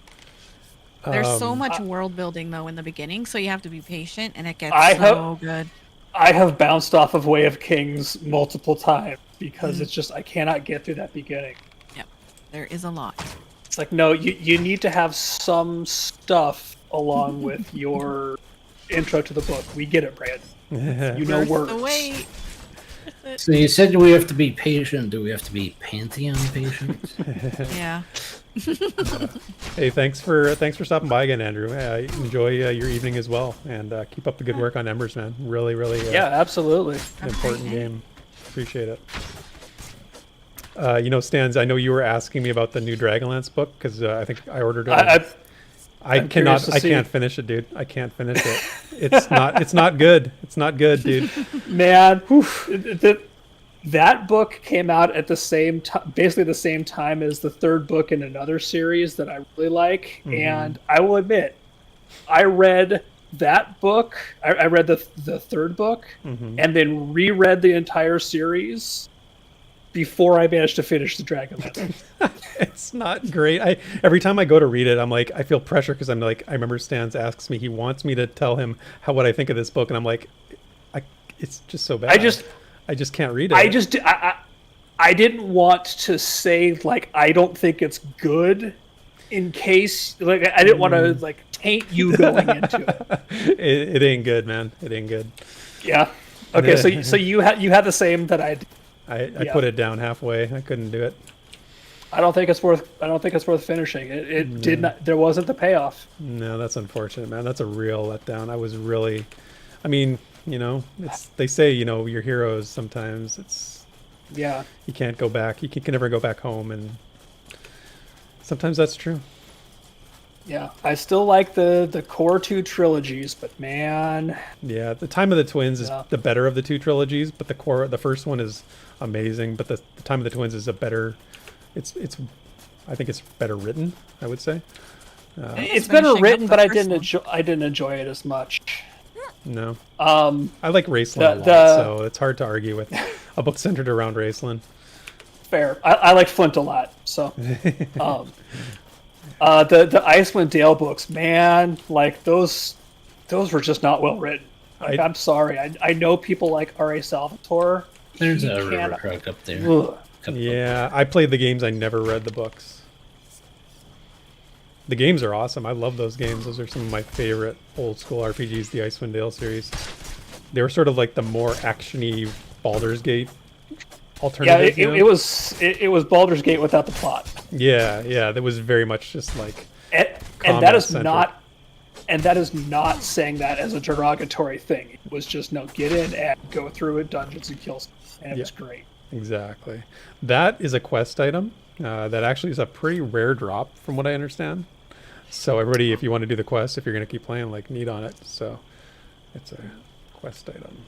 There's so much world building though in the beginning, so you have to be patient, and it gets so good. I have bounced off of Way of Kings multiple times because it's just I cannot get through that beginning. Yep, there is a lot. It's like, no, you need to have some stuff along with your intro to the book. We get it, Brad. You know words. The wait. So you said we have to be patient. Do we have to be Pantheon patient? Yeah. Hey, thanks for stopping by again, Andrew. Enjoy your evening as well, and keep up the good work on Embers, man. Really, really. Yeah, absolutely. An important game. Appreciate it. Stans, I know you were asking me about the new Dragonlance book because I think I ordered it. I can't finish it, dude. I can't finish it. It's not good. It's not good, dude. Man, that book came out at the same time, basically the same time as the third book in another series that I really like. Mm-hmm. And I will admit, I read that book. I read the third book, and then reread the entire series before I managed to finish the Dragonlance. It's not great. Every time I go to read it, I'm like, I feel pressure because I'm like, I remember Stans asks me, he wants me to tell him what I think of this book, and I'm like, it's just so bad. I just can't read it. I didn't want to say like I don't think it's good, in case like I didn't want to like taint you going into it. It ain't good, man. It ain't good. Yeah. Okay. So you had the same that I did. I put it down halfway. I couldn't do it. I don't think it's worth finishing. It did not. There wasn't the payoff. No, that's unfortunate, man. That's a real letdown. I was really, I mean, they say, your heroes sometimes you can't go back. You can never go back home, and sometimes that's true. Yeah, I still like the core two trilogies, but man. Yeah, the Time of the Twins is the better of the two trilogies, but the first one is amazing. But the Time of the Twins is a better. I think it's better written. I would say. It's better written, but I didn't enjoy it as much. No. I like Raceland a lot, so it's hard to argue with a book centered around Raceland. Fair. I like Flint a lot, so. The Icewind Dale books, man, like those were just not well written. Like, I'm sorry. I know people like R.A. Salvatore. There's a river croc up there. Yeah, I played the games. I never read the books. The games are awesome. I love those games. Those are some of my favorite old school RPGs, the Icewind Dale series. They were sort of like the more actiony Baldur's Gate alternative. Yeah, it was Baldur's Gate without the plot. Yeah, that was very much just like and that is not saying that as a derogatory thing. It was just get in and go through it, dungeons and kills, and it was great. Exactly. That is a quest item that actually is a pretty rare drop from what I understand. So everybody, if you want to do the quest, if you're going to keep playing, need on it. So it's a quest item.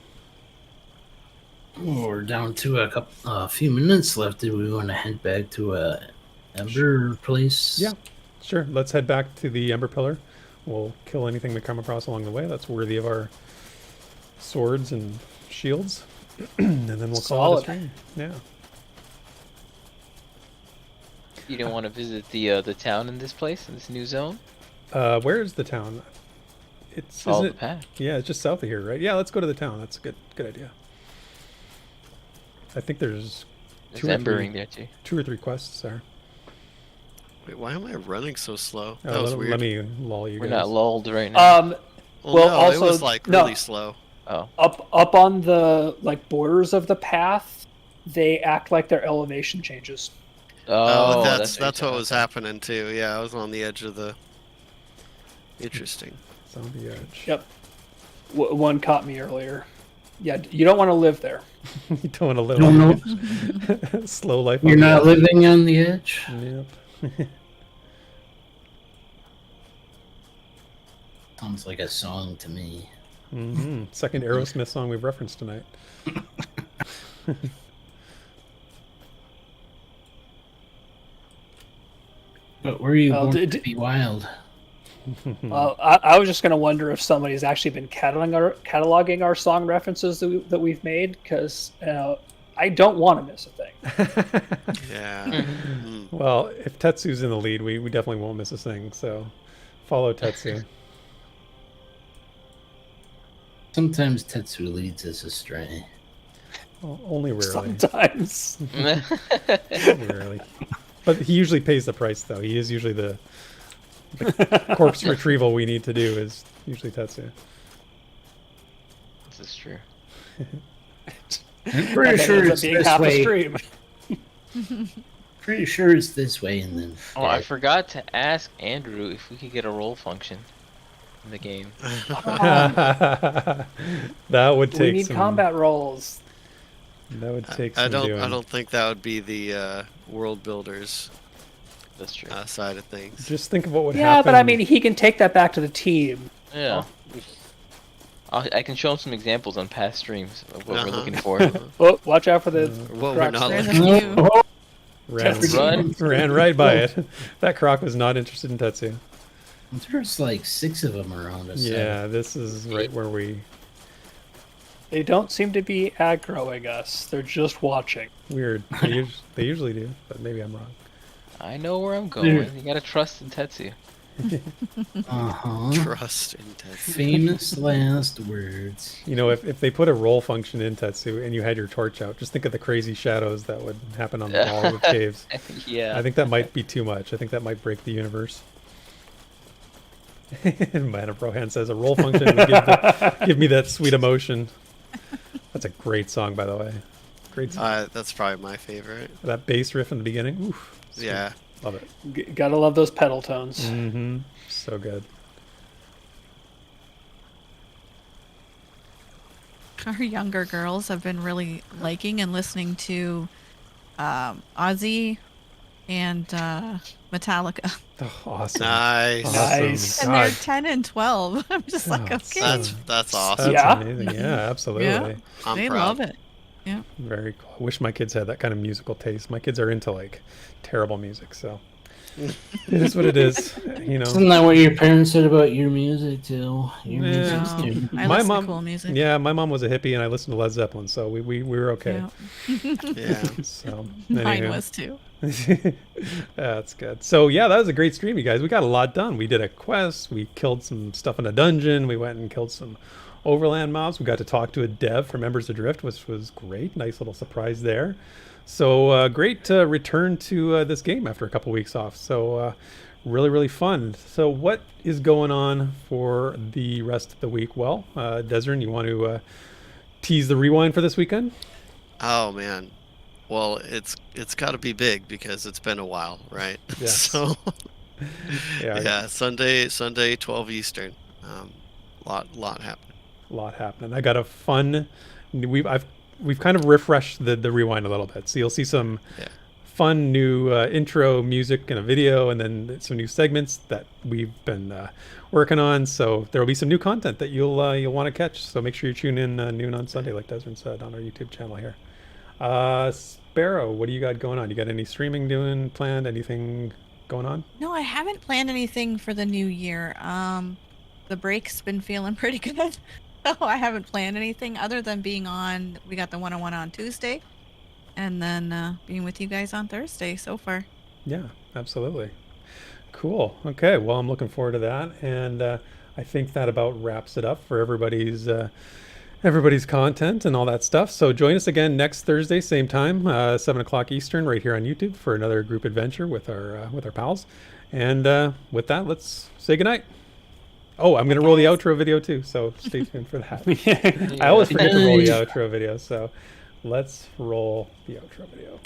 We're down to a few minutes left. Do we want to head back to a Ember place? Yeah, sure. Let's head back to the Ember Pillar. We'll kill anything we come across along the way that's worthy of our swords and shields. And then we'll call it a stream. Yeah. You don't want to visit the town in this place, in this new zone? Where is the town? Follow the path. Yeah, it's just south of here, right? Yeah, let's go to the town. That's a good idea. I think there's embering there too. 2 or 3 quests there. Wait, why am I running so slow? That was weird. Let me lull you guys. We're not lulled right now. Also, it was really slow. Oh. Up on the borders of the path, they act like their elevation changes. Oh, that's what was happening too. Yeah, I was on the edge of the. Interesting. It's on the edge. Yep. One caught me earlier. Yeah, you don't want to live there. You don't want to live No, on no. the edge. Slow life. You're on the not edge. living on the edge. Yep. Sounds like a song to me. Second Aerosmith song we've referenced tonight. But were you Well, born to be wild? I was just going to wonder if somebody's actually been cataloging our song references that we've made, because I don't want to miss a thing. Yeah. Well, if Tetsu's in the lead, we definitely won't miss a thing. So follow Tetsu. Sometimes Tetsu leads us astray. Well, only rarely. Sometimes. Only rarely. But he usually pays the price, though. He is usually the corpse retrieval we need to do is usually Tetsu. This is true. I'm pretty sure it's being this half a way. stream. Pretty sure it's this way, and then. Oh, I forgot to ask Andrew if we could get a roll function in the game. That would take We need some combat rolls. That would take I some doing. don't think that would be the world builders That's true. side of things. Just think of what would Yeah, happen. but I mean, he can take that back to the team. Yeah. I can show him some examples on past streams of what we're looking for. Oh, watch out for the. What we're not There's a looking few. ran right by it. That croc was not interested in Tetsu. There's like 6 of them around us. Yeah, this is right where we. They don't seem to be aggroing us. They're just watching. Weird. They usually do, but maybe I'm wrong. I know where I'm going. You gotta trust in Tetsu. trust in Tetsu. Famous last words. You know, if they put a roll function in Tetsu and you had your torch out, just think of the crazy shadows that would happen on the walls of caves. Yeah. I think that might be too much. I think that might break the universe. Mana Brohan says a roll function would give me that sweet emotion. That's a great song, by the way. Great song. That's probably my favorite. That bass riff in the beginning. Oof, sweet. Yeah. Love it. Gotta love those pedal tones. Mm-hmm. So good. Our younger girls have been really liking and listening to Ozzy and Metallica. Oh, awesome. Nice. Awesome. Nice. And they're God. 10 and 12. I'm just like, Oh, okay. That's awesome. That's Yeah. amazing. Yeah, absolutely. Yeah. I'm They proud. love it. Yeah. Very cool. I wish my kids had that kind of musical taste. My kids are into like terrible music, so it is what it is. You know. Isn't that what your parents said about your music too? Your Yeah. music's No, too. I My listen mom- to cool music. Yeah, my mom was a hippie, and I listened to Led Zeppelin, so we were okay. Yeah. Yeah. So Mine anywho. was too. That's good. So yeah, that was a great stream, you guys. We got a lot done. We did a quest. We killed some stuff in a dungeon. We went and killed some overland mobs. We got to talk to a dev from Embers Adrift, which was great. Nice little surprise there. So great return to this game after a couple weeks off. So really fun. So what is going on for the rest of the week? Well, Desryn, you want to tease the rewind for this weekend? Oh man. Well, it's got to be big because it's been a while, right? Yes. So Yeah. Sunday 12 Eastern. Lot happening. A lot happening. I got a fun. We've kind of refreshed the rewind a little bit, so you'll see some fun new intro music and a video, and then some new segments that we've been working on. So there will be some new content that you'll want to catch. So make sure you tune in noon on Sunday, like Desryn said, on our YouTube channel here. Sparoh, what do you got going on? You got any streaming planned? Anything going on? No, I haven't planned anything for the new year. The break's been feeling pretty good. So I haven't planned anything other than being on. We got the 101 on Tuesday, and then being with you guys on Thursday so far. Yeah, absolutely. Cool. Okay, well, I'm looking forward to that, and I think that about wraps it up for everybody's content and all that stuff. So join us again next Thursday, same time, 7 o'clock Eastern, right here on YouTube for another group adventure with our pals. And with that, let's say goodnight. Oh, I'm going to roll the outro video too, so stay tuned for that. I always forget to roll the outro video, so let's roll the outro video.